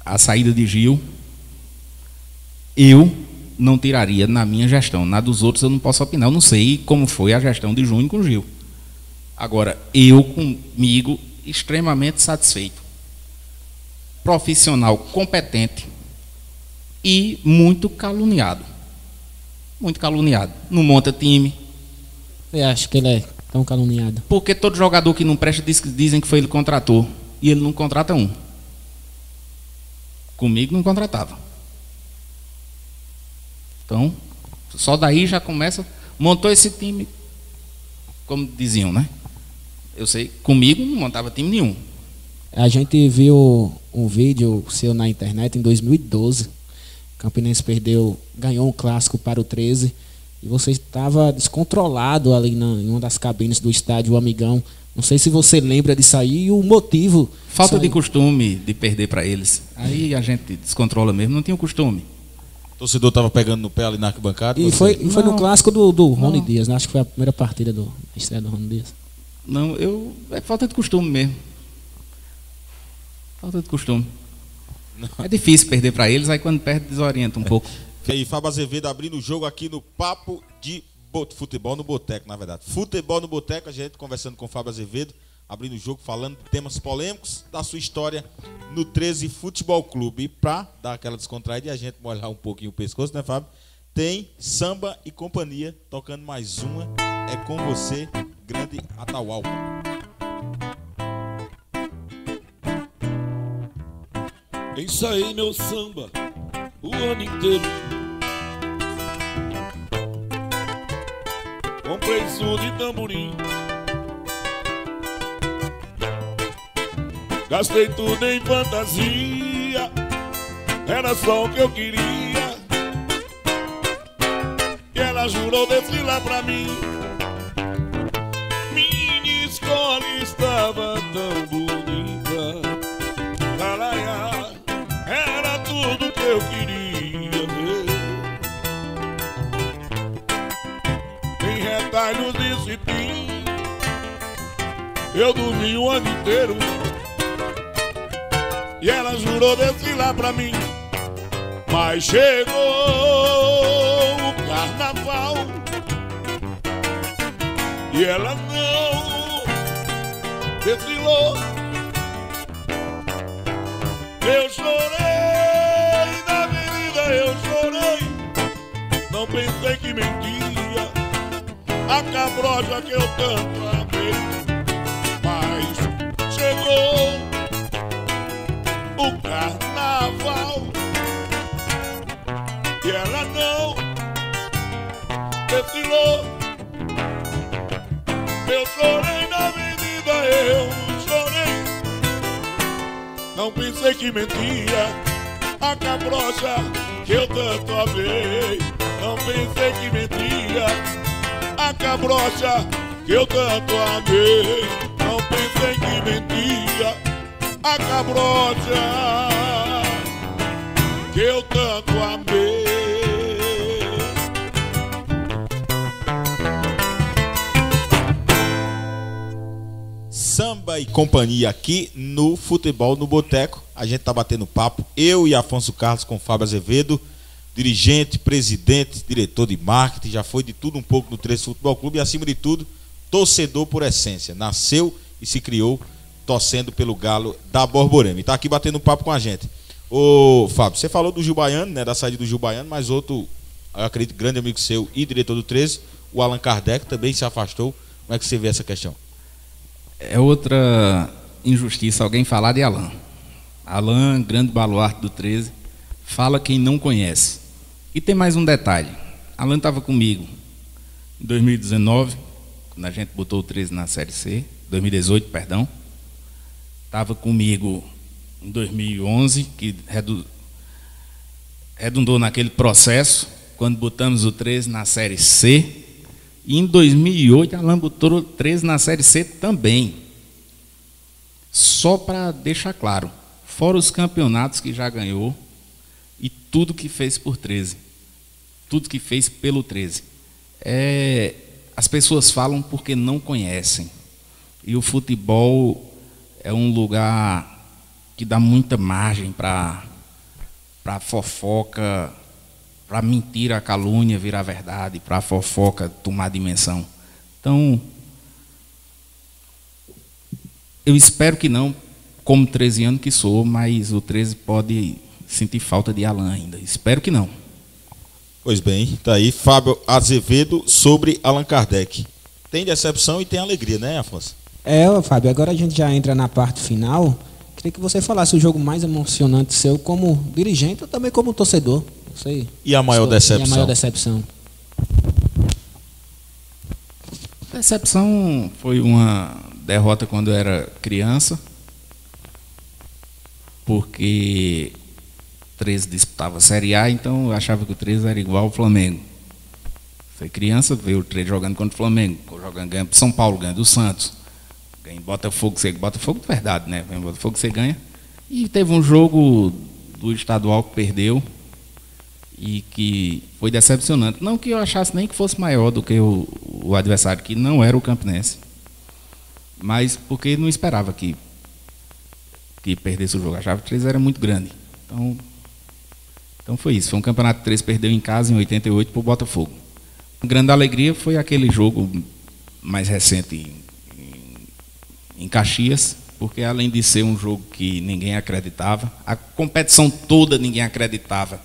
à saída de Gil, eu não tiraria na minha gestão. Na dos outros eu não posso opinar. Eu não sei como foi a gestão de Júnior com o Gil. Agora, eu comigo extremamente satisfeito. Profissional competente e muito caluniado. Muito caluniado. Não monta time. Você acha que ele é tão caluniado? Porque todo jogador que não presta dizem que foi ele que contratou. E ele não contrata um. Comigo não contratava. Então, só daí já começa. Montou esse time, como diziam, né? Eu sei, comigo não montava time nenhum. A gente viu um vídeo seu na internet em 2012. O Campinense ganhou um clássico para o 13. E você estava descontrolado ali em uma das cabines do estádio, o Amigão. Não sei se você lembra disso aí e o motivo. Falta de costume de perder para eles. Aí a gente descontrola mesmo, não tinha o costume. O torcedor estava pegando no pé ali na arquibancada? E foi no clássico do Rony Dias, né? Acho que foi a primeira partida da estreia do Rony Dias. Não, é falta de costume mesmo. Falta de costume. Não. É difícil perder para eles, aí quando perde desorienta um pouco. E aí, Fábio Azevedo abrindo o jogo aqui no Papo de Futebol no Boteco, na verdade. Futebol no Boteco, a gente conversando com o Fábio Azevedo, abrindo o jogo, falando de temas polêmicos da sua história no 13 Futebol Clube. E pra dar aquela descontraída e a gente molhar um pouquinho o pescoço, né, Fábio? Tem Samba e Companhia tocando mais uma. É com você, grande Atahualpa. Ensaiei meu samba o ano inteiro. Comprei surdo e tamborim. Gastei tudo em fantasia. Era só o que eu queria. E ela jurou desfilar pra mim. Minha escola estava tão bonita. Caralho, era tudo que eu queria ver. Em retalhos de cetim, eu dormi o ano inteiro. E ela jurou desfilar pra mim. Mas chegou o carnaval e ela não desfilou. Eu chorei na avenida, eu chorei. Não pensei que mentia a cabroja que eu tanto amei. Mas chegou o carnaval chorou. Eu chorei na avenida, eu chorei. Não pensei que mentia a cabrocha que eu tanto amei. Não pensei que mentia a cabrocha que eu tanto amei. Não pensei que mentia a cabrocha que eu tanto amei. Samba e companhia aqui no Futebol no Boteco. A gente tá batendo papo, eu e Afonso Carlos com Fábio Azevedo, dirigente, presidente, diretor de marketing, já foi de tudo um pouco no 13 Futebol Clube e, acima de tudo, torcedor por essência. Nasceu e se criou torcendo pelo Galo da Borborema. E tá aqui batendo papo com a gente. Ô Fábio, você falou do Gil Baiano, né, da saída do Gil Baiano, mas outro, eu acredito, grande amigo seu e diretor do 13, o Allan Kardec, também se afastou. Como é que você vê essa questão? É outra injustiça alguém falar de Allan. Allan, grande baluarte do 13, fala quem não conhece. E tem mais um detalhe. Allan estava comigo em 2019, quando a gente botou o 13 na Série C, 2018, perdão. Estava comigo em 2011, que redundou naquele processo, quando botamos o 13 na Série C. E em 2008, Allan botou o 13 na Série C também. Só para deixar claro, fora os campeonatos que já ganhou e tudo que fez por 13. Tudo que fez pelo 13. As pessoas falam porque não conhecem. E o futebol é um lugar que dá muita margem para fofoca, para mentira, a calúnia virar verdade, para a fofoca tomar dimensão. Então, eu espero que não, como 13 anos que sou, mas o 13 pode sentir falta de Allan ainda. Espero que não. Pois bem, tá aí Fábio Azevedo sobre Allan Kardec. Tem decepção e tem alegria, né, Afonso? Fábio, agora a gente já entra na parte final. Queria que você falasse o jogo mais emocionante seu como dirigente ou também como torcedor. Sei. E a maior decepção? E a maior decepção? Decepção foi uma derrota quando eu era criança, porque o 13 disputava a Série A, então eu achava que o 13 era igual ao Flamengo. Foi criança, veio o 13 jogando contra o Flamengo, ganha pro São Paulo, ganha do Santos, ganha em Botafogo, Botafogo de verdade, né? Em Botafogo você ganha. E teve um jogo do estadual que perdeu, e que foi decepcionante. Não que eu achasse nem que fosse maior do que o adversário, que não era o Campinense, mas porque não esperava que perdesse o jogo. Achava que o 13 era muito grande. Então foi isso. Foi um campeonato que o 13 perdeu em casa em 88 para o Botafogo. Uma grande alegria foi aquele jogo mais recente em Caxias, porque além de ser um jogo que ninguém acreditava, a competição toda ninguém acreditava.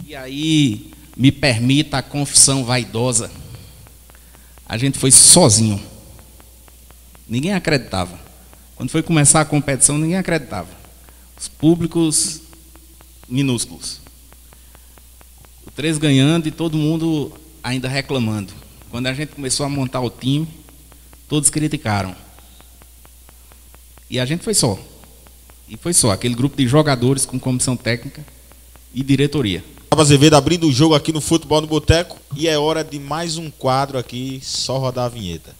E aí, me permita a confissão vaidosa, a gente foi sozinho. Ninguém acreditava. Quando foi começar a competição, ninguém acreditava. Os públicos minúsculos. O 13 ganhando e todo mundo ainda reclamando. Quando a gente começou a montar o time, todos criticaram. E a gente foi só. E foi só, aquele grupo de jogadores com comissão técnica e diretoria. Fábio Azevedo abrindo o jogo aqui no Futebol no Boteco. E é hora de mais um quadro aqui, só rodar a vinheta.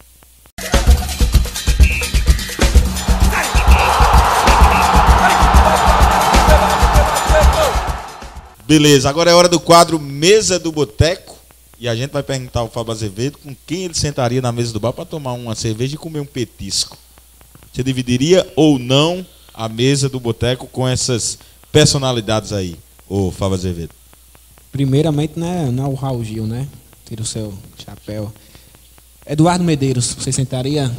Beleza, agora é hora do quadro Mesa do Boteco. E a gente vai perguntar ao Fábio Azevedo com quem ele sentaria na mesa do bar para tomar uma cerveja e comer um petisco. Você dividiria ou não a mesa do Boteco com essas personalidades aí, ô Fábio Azevedo? Primeiramente, né, não é o Raul Gil, né? Tira o seu chapéu. Eduardo Medeiros, você sentaria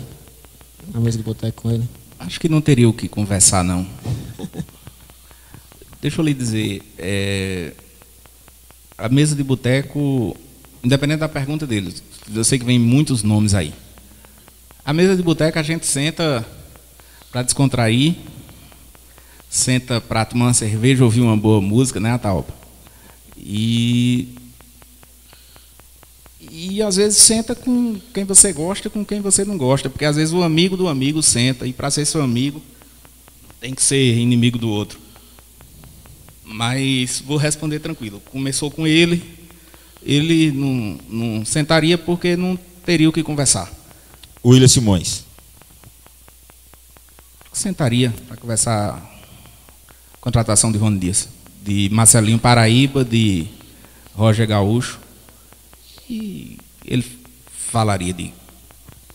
na mesa do Boteco com ele? Acho que não teria o que conversar, não. Deixa eu lhe dizer, a mesa de boteco, independente da pergunta dele, eu sei que vem muitos nomes aí. A mesa de boteco a gente senta para descontrair, senta para tomar uma cerveja, ouvir uma boa música, né, Ataopa? E E às vezes senta com quem você gosta, com quem você não gosta, porque às vezes o amigo do amigo senta, e para ser seu amigo tem que ser inimigo do outro. Mas vou responder tranquilo. Começou com ele não sentaria porque não teria o que conversar. William Simões. Sentaria para conversar a contratação de Rony Dias, de Marcelinho Paraíba, de Roger Gaúcho, e ele falaria de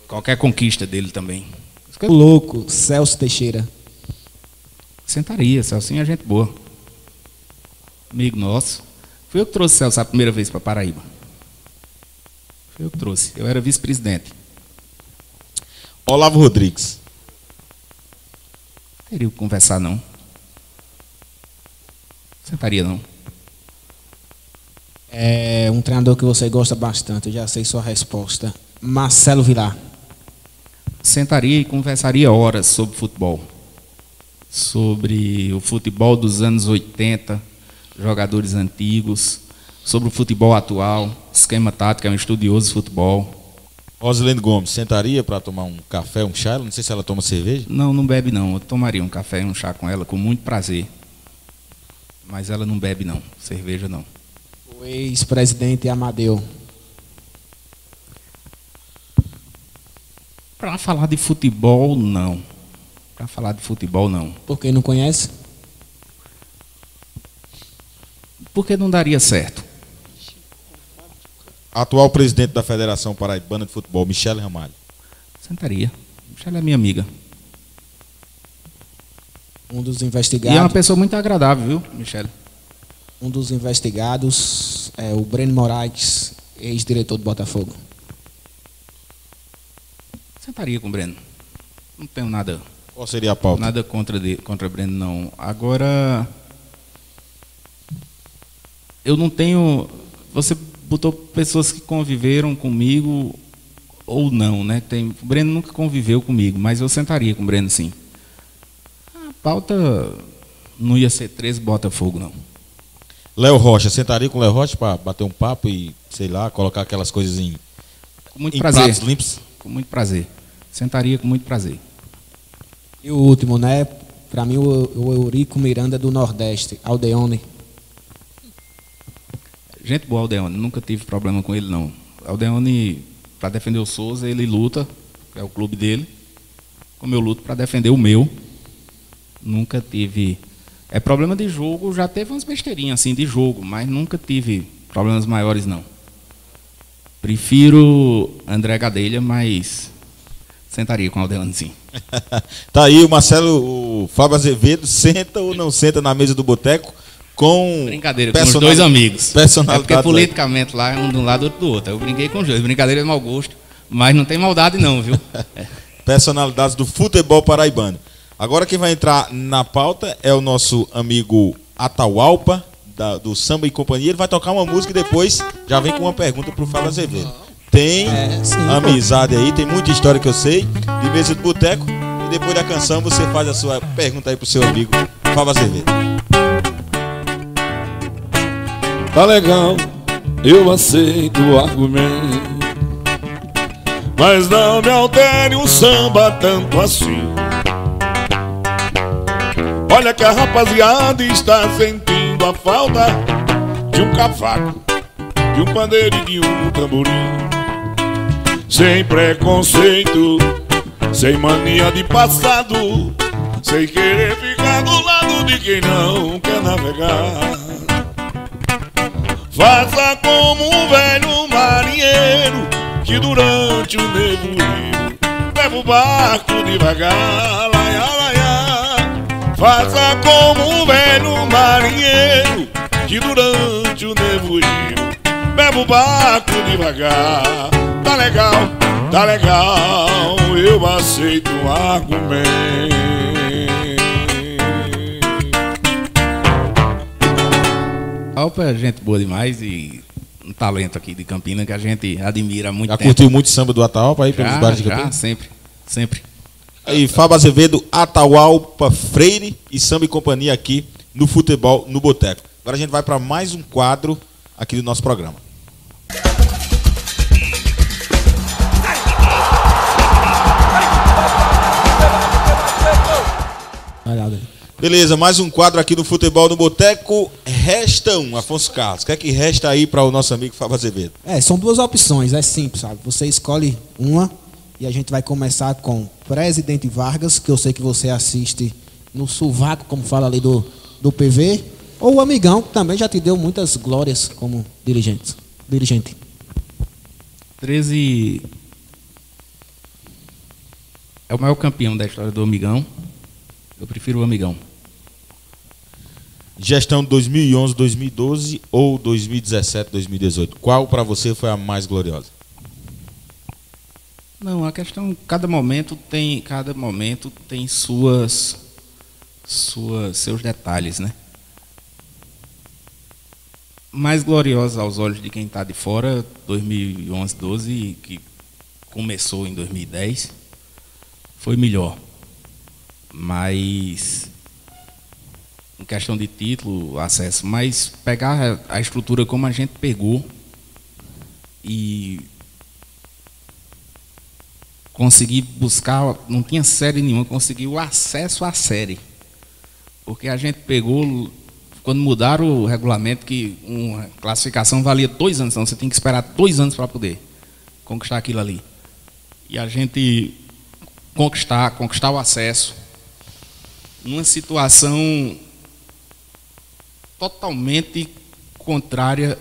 qualquer conquista dele também. O louco, Celso Teixeira. Sentaria, Celcinho é gente boa. Amigo nosso. Fui eu que trouxe o Celso a primeira vez para Paraíba. Fui eu que trouxe. Eu era vice-presidente. Olavo Rodrigues. Não teria o que conversar, não. Sentaria, não. É um treinador que você gosta bastante, eu já sei sua resposta. Marcelo Vilar. Sentaria e conversaria horas sobre futebol. Sobre o futebol dos anos 80, jogadores antigos, sobre o futebol atual, esquema tático, é um estudioso de futebol. Rosilene Gomes, sentaria para tomar um café, um chá? Não sei se ela toma cerveja. Não bebe não. Eu tomaria um café e um chá com ela com muito prazer. Mas ela não bebe não, cerveja não. O ex-presidente Amadeu. Para falar de futebol, não. Para falar de futebol, não. Por quem não conhece? Porque não daria certo. Atual presidente da Federação Paraibana de Futebol, Michele Ramalho. Sentaria. Michele é minha amiga. Um dos E investigados. é uma pessoa muito agradável, viu, Michele? Um dos investigados é o Breno Moraes, ex-diretor do Botafogo. Sentaria com o Breno. Não tenho nada. Qual seria a pauta? Nada contra Breno, não. Agora, eu não tenho... Você botou pessoas que conviveram comigo ou não, né? O Breno nunca conviveu comigo, mas eu sentaria com o Breno, sim. A pauta não ia ser 13 Botafogo, não. Léo Rocha, sentaria com o Léo Rocha para bater um papo e, sei lá, colocar aquelas coisas em muito prazer. pratos limpos? Com muito prazer. Sentaria com muito prazer. E o último, né? Para mim, o Eurico Miranda do Nordeste, Aldeone. Gente boa, Aldeone. Nunca tive problema com ele, não. Aldeone, para defender o Souza, ele luta, é o clube dele. Como eu luto para defender o meu. Nunca tive... É problema de jogo, já teve umas besteirinhas assim de jogo, mas nunca tive problemas maiores, não. Prefiro André Gadelha, mas sentaria com o Aldeone, sim. Tá aí o Fábio Azevedo, senta ou não senta na mesa do boteco com... Brincadeira, com os dois amigos. Personalidade. É porque politicamente lá, um de um lado, outro do outro. Eu brinquei com os dois. Brincadeira de mau gosto, mas não tem maldade não, viu? Personalidades do futebol paraibano. Agora quem vai entrar na pauta é o nosso amigo Atahualpa, do Samba e Companhia. Ele vai tocar uma música e depois já vem com uma pergunta pro Fábio Azevedo. Tem amizade aí, tem muita história que eu sei, de mesa de boteco. E depois da canção você faz a sua pergunta aí pro seu amigo Fábio Azevedo. Tá legal, eu aceito o argumento, mas não me altere um samba tanto assim. Olha que a rapaziada está sentindo a falta de um cavaco, de um pandeiro e de um tamborim. Sem preconceito, sem mania de passado, sem querer ficar do lado de quem não quer navegar. Faça como um velho marinheiro que durante o nevoeiro leva o barco devagar. Laia, laia. Faça como um velho marinheiro que durante o nevoeiro leva o barco devagar. Tá legal, eu aceito o argumento. Alpa é gente boa demais e um talento aqui de Campina que a gente admira há muito Já tempo. curtiu muito samba do Atahualpa aí pelos bares de Campina? Sempre. Aí, Fábio Azevedo, Atahualpa, Freire e Samba e Companhia aqui no Futebol no Boteco. Agora a gente vai para mais um quadro aqui do nosso programa. Vai lá, Dani. Beleza, mais um quadro aqui no Futebol no Boteco. Resta um, Afonso Carlos. O que é que resta aí para o nosso amigo Fábio Azevedo? São duas opções, é simples, sabe? Você escolhe uma e a gente vai começar com Presidente Vargas, que eu sei que você assiste no sovaco, como fala ali do PV, ou o Amigão, que também já te deu muitas glórias como dirigente. 13 é o maior campeão da história do Amigão. Eu prefiro o Amigão. Gestão 2011, 2012 ou 2017, 2018? Qual para você foi a mais gloriosa? Não, a questão, cada momento tem seus detalhes, né? Mais gloriosa aos olhos de quem está de fora, 2011, 12, que começou em 2010, foi melhor. Mas em questão de título, acesso, mas pegar a estrutura como a gente pegou e conseguir buscar, não tinha série nenhuma, conseguiu acesso à série. Porque a gente pegou, quando mudaram o regulamento, que uma classificação valia 2 anos, então você tem que esperar 2 anos para poder conquistar aquilo ali. E a gente conquistar o acesso numa situação totalmente contrária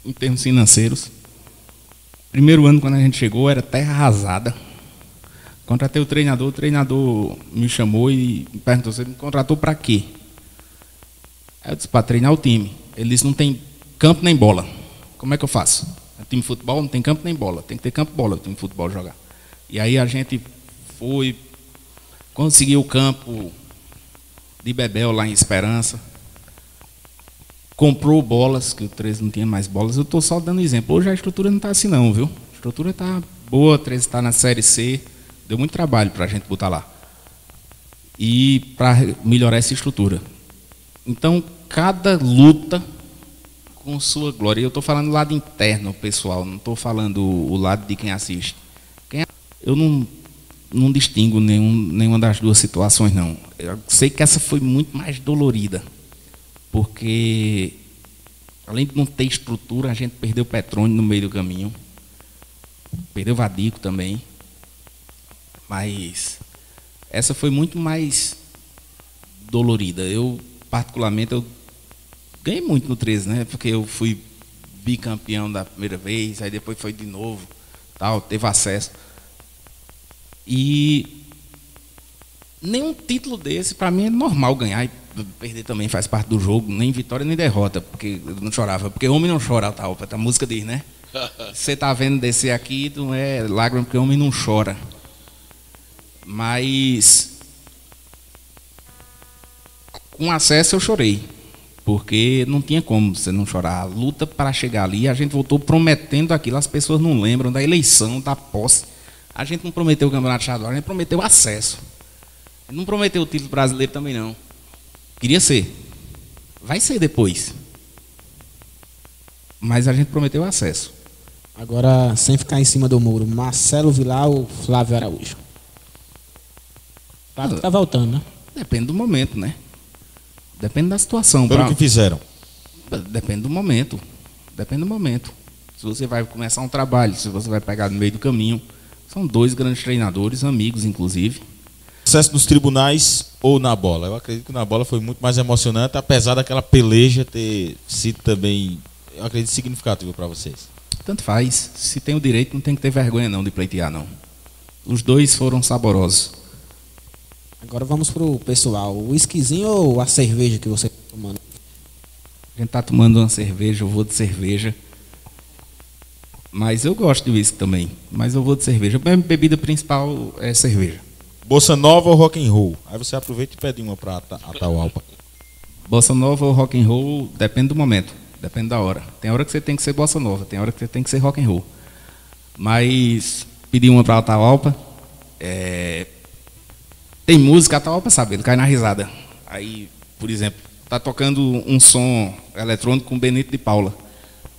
em termos financeiros. Primeiro ano, quando a gente chegou, era terra arrasada. Contratei o treinador me chamou e me perguntou: você me contratou para quê? Aí eu disse: para treinar o time. Ele disse: não tem campo nem bola. Como é que eu faço? É time de futebol, não tem campo nem bola. Tem que ter campo e bola para o time de futebol jogar. E aí a gente foi, conseguiu o campo de Bebel lá em Esperança. Comprou bolas, que o 13 não tinha mais bolas. Eu estou só dando exemplo. Hoje a estrutura não está assim não, viu? A estrutura está boa, o 13 está na Série C. Deu muito trabalho para a gente botar lá. E para melhorar essa estrutura. Então, cada luta com sua glória. Eu estou falando do lado interno, pessoal. Não estou falando o lado de quem assiste. Eu não distingo nenhuma das duas situações, não. Eu sei que essa foi muito mais dolorida. Porque, além de não ter estrutura, a gente perdeu o Petrônio no meio do caminho. Perdeu o Vadico também. Mas essa foi muito mais dolorida. Eu, particularmente, eu ganhei muito no 13, né? Porque eu fui bicampeão da primeira vez, aí depois foi de novo, tal, teve acesso. E nenhum título desse, para mim, é normal ganhar. E perder também faz parte do jogo, nem vitória nem derrota, porque eu não chorava. Porque homem não chora, tal, a música diz, né? Você tá vendo descer aqui, não é lágrima, porque homem não chora. Mas com acesso eu chorei, porque não tinha como você não chorar. A luta para chegar ali, a gente voltou prometendo aquilo, as pessoas não lembram da eleição, da posse. A gente não prometeu o campeonato estadual, a gente prometeu acesso. Não prometeu o título brasileiro também não. Queria ser. Vai ser depois. Mas a gente prometeu acesso. Agora, sem ficar em cima do muro, Marcelo Vilar ou Flávio Araújo? Flávio tá voltando, né? Depende do momento, né? Depende da situação. Pelo que fizeram. Depende do momento. Depende do momento. Se você vai começar um trabalho, se você vai pegar no meio do caminho. São 2 grandes treinadores, amigos, inclusive. Acesso nos tribunais ou na bola? Eu acredito que na bola foi muito mais emocionante, apesar daquela peleja ter sido também, eu acredito, significativo para vocês. Tanto faz. Se tem o direito, não tem que ter vergonha não de pleitear, não. Os 2 foram saborosos. Agora vamos pro pessoal. O whiskyzinho ou a cerveja que você está tomando? A gente está tomando uma cerveja, eu vou de cerveja. Mas eu gosto de whisky também. Mas eu vou de cerveja. A minha bebida principal é cerveja. Bossa Nova ou Rock and Roll? Aí você aproveita e pede uma para Atahualpa. Bossa Nova ou Rock and Roll, depende do momento, depende da hora. Tem hora que você tem que ser Bossa Nova, tem hora que você tem que ser Rock and Roll. Mas pedi uma para Atahualpa. Tem música, Atahualpa sabe, ele cai na risada. Aí, por exemplo, tá tocando um som eletrônico com Benito de Paula.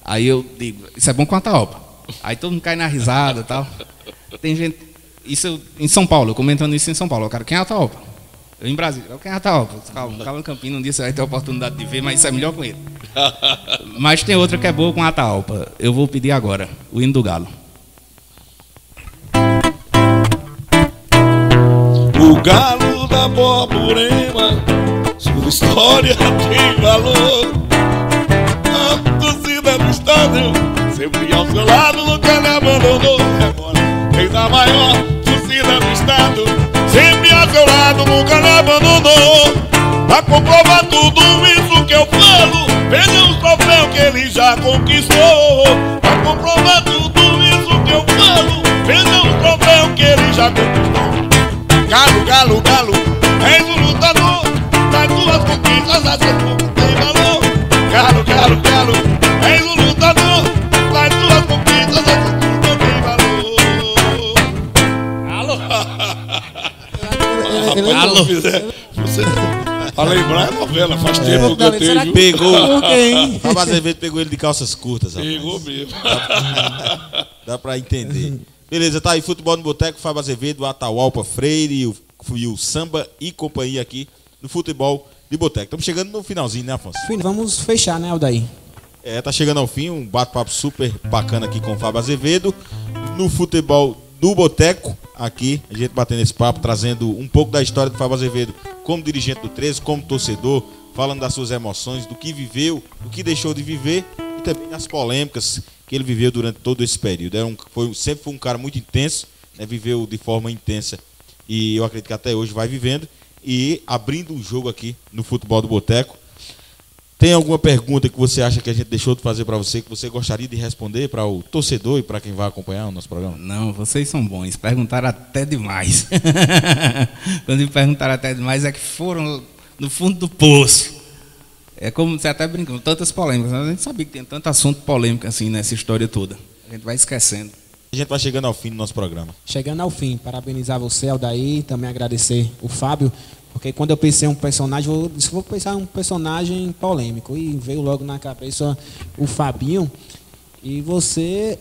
Aí eu digo, isso é bom com Atahualpa. Aí todo mundo cai na risada e tal. Tem gente... Isso em São Paulo, eu comentando isso em São Paulo. O cara, quem é Atahualpa? Em Brasília. Eu quero Calma no Campinho, um dia você vai ter a oportunidade de ver, mas isso é melhor com ele. Mas tem outra que é boa com Ataúpa. Eu vou pedir agora, o hino do Galo. O galo da Borborema, sua história tem valor. A torcida do estádio, sempre ao seu lado, nunca lhe abandonou. Agora fez a maior torcida do estado, sempre ao seu lado, nunca lhe abandonou. Pra comprovar tudo isso que eu falo, veja os troféus que ele já conquistou. Pra comprovar tudo isso que eu falo, veja os troféus que ele já conquistou. Galo, galo, galo, és o lutador, das tuas conquistas a seu povo tem valor. Galo, galo, galo, és o lutador, das tuas conquistas a seu povo tem valor. Alô? Você, pra lembrar a novela, faz tempo que eu tenho. Pegou. Fábio Azevedo pegou ele de calças curtas. Rapaz. Pegou mesmo. Dá pra entender. Beleza, tá aí, Futebol no Boteco, Fábio Azevedo, Ataúpa Freire e o Samba e companhia aqui no Futebol de Boteco. Estamos chegando no finalzinho, né, Afonso? Vamos fechar, né, Aldair? Tá chegando ao fim, um bate-papo super bacana aqui com o Fábio Azevedo no Futebol do Boteco. Aqui, a gente batendo esse papo, trazendo um pouco da história do Fábio Azevedo como dirigente do 13, como torcedor, falando das suas emoções, do que viveu, do que deixou de viver e também as polêmicas que ele viveu durante todo esse período. Sempre foi um cara muito intenso, né, viveu de forma intensa e eu acredito que até hoje vai vivendo e abrindo um jogo aqui no Futebol do Boteco. Tem alguma pergunta que você acha que a gente deixou de fazer para você, que você gostaria de responder para o torcedor e para quem vai acompanhar o nosso programa? Não, vocês são bons, perguntaram até demais. Quando me perguntaram até demais é que foram no fundo do poço. É como você até brincou, tantas polêmicas. A gente sabia que tem tanto assunto polêmico assim nessa história toda. A gente vai esquecendo. A gente vai chegando ao fim do nosso programa. Chegando ao fim, parabenizar você, Aldair, também agradecer o Fábio, porque quando eu pensei em um personagem, vou pensar em um personagem polêmico, e veio logo na cabeça o Fabinho, e você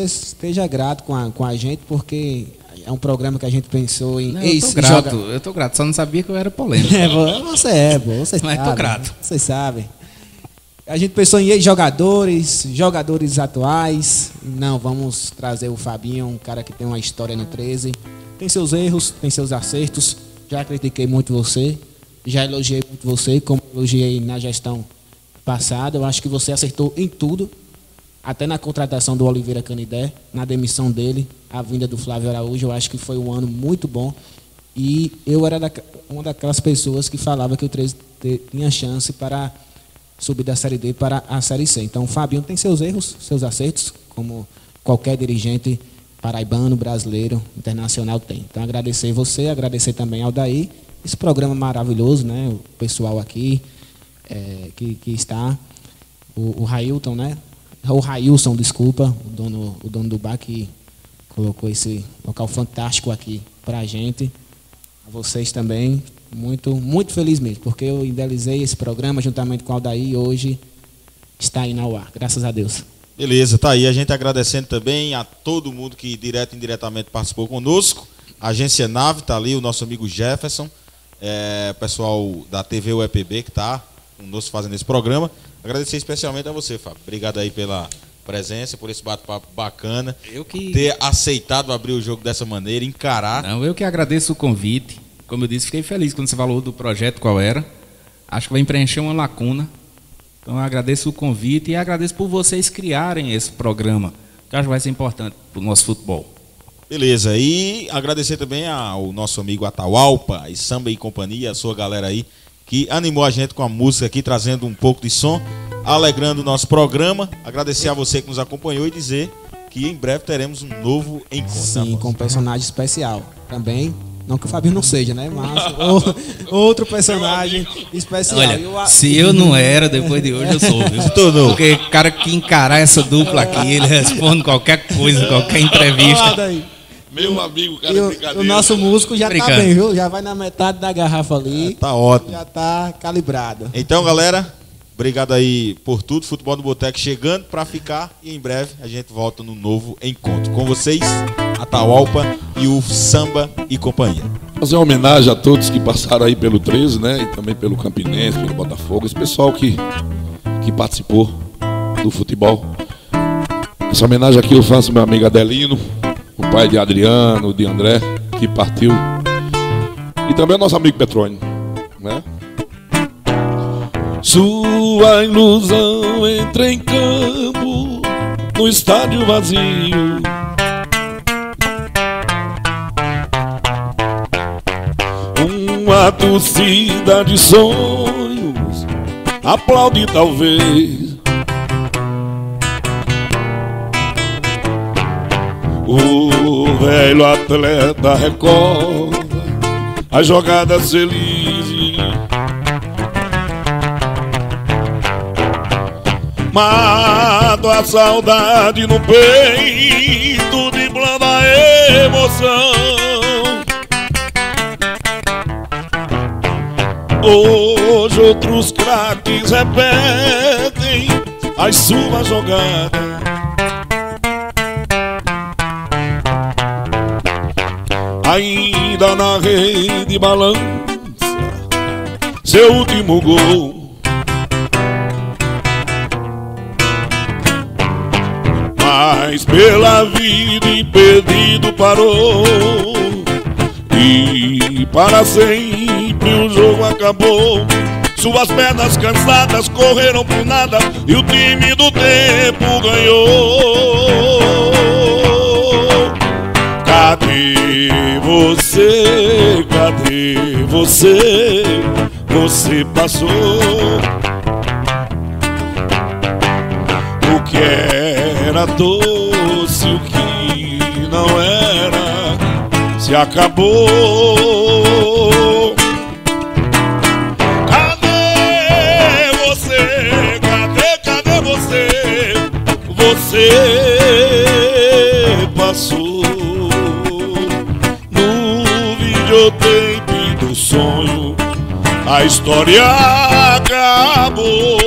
esteja grato com a gente, porque é um programa que a gente pensou em... Não, eu tô grato, só não sabia que eu era polêmico. Você mas sabe, tô grato. Vocês sabem. A gente pensou em ex-jogadores, jogadores atuais. Não, vamos trazer o Fabinho, um cara que tem uma história no 13. Tem seus erros, tem seus acertos. Já critiquei muito você, já elogiei muito você, como elogiei na gestão passada. Eu acho que você acertou em tudo, até na contratação do Oliveira Canidé, na demissão dele, a vinda do Flávio Araújo. Eu acho que foi um ano muito bom. E eu era uma daquelas pessoas que falava que o 13 tinha chance para subir da Série D para a Série C. Então, o Fabinho tem seus erros, seus acertos, como qualquer dirigente paraibano, brasileiro, internacional tem. Então, agradecer você, agradecer também ao Aldair, esse programa maravilhoso, né? O pessoal aqui que está, o Railton, né? O Railson, desculpa, o dono do bar que colocou esse local fantástico aqui pra gente. A vocês também, muito, muito feliz mesmo, porque eu idealizei esse programa juntamente com o Aldair e hoje está aí no ar, graças a Deus. Beleza, tá aí. A gente agradecendo também a todo mundo que direto e indiretamente participou conosco. A Agência Nave, tá ali, o nosso amigo Jefferson, pessoal da TV UEPB que tá conosco fazendo esse programa. Agradecer especialmente a você, Fábio. Obrigado aí pela presença, por esse bate-papo bacana. Ter aceitado abrir o jogo dessa maneira, encarar. Não, eu que agradeço o convite. Como eu disse, fiquei feliz quando você falou do projeto, qual era. Acho que vai preencher uma lacuna. Então eu agradeço o convite e agradeço por vocês criarem esse programa, que acho que vai ser importante para o nosso futebol. Beleza, e agradecer também ao nosso amigo Ataúpa e Samba e companhia, a sua galera aí, que animou a gente com a música aqui, trazendo um pouco de som, alegrando o nosso programa. Agradecer a você que nos acompanhou e dizer que em breve teremos um novo encontro. Sim, com um personagem especial também. Não que o Fabinho não seja, né? Mas outro personagem especial. Olha, se eu não era, depois de hoje eu sou, viu? Se tornou. Porque o cara que encarar essa dupla aqui, ele responde qualquer coisa, qualquer entrevista. Meu amigo, cara, o nosso músico já tá bem, viu? Já vai na metade da garrafa ali. Tá ótimo. Já tá calibrado. Então, galera, obrigado aí por tudo. Futebol do Boteco chegando para ficar e em breve a gente volta no novo encontro. Com vocês, Ataúpa e o Samba e companhia. Fazer uma homenagem a todos que passaram aí pelo 13, né? E também pelo Campinense, pelo Botafogo. Esse pessoal que participou do futebol. Essa homenagem aqui eu faço ao meu amigo Adelino, o pai de Adriano, de André, que partiu. E também ao nosso amigo Petrônio, né? Sua ilusão entra em campo no estádio vazio. Uma torcida de sonhos aplaude talvez. O velho atleta recorda as jogadas felizes, mato a saudade no peito, driblando a emoção. Hoje outros craques repetem as suas jogadas. Ainda na rede balança seu último gol. Mas pela vida impedido parou, e para sempre o jogo acabou. Suas pernas cansadas correram por nada e o time do tempo ganhou. Cadê você? Cadê você? Você passou. O que era doce, o que não era, se acabou. Cadê você? Cadê você? Você passou. Videotape do sonho, a história acabou.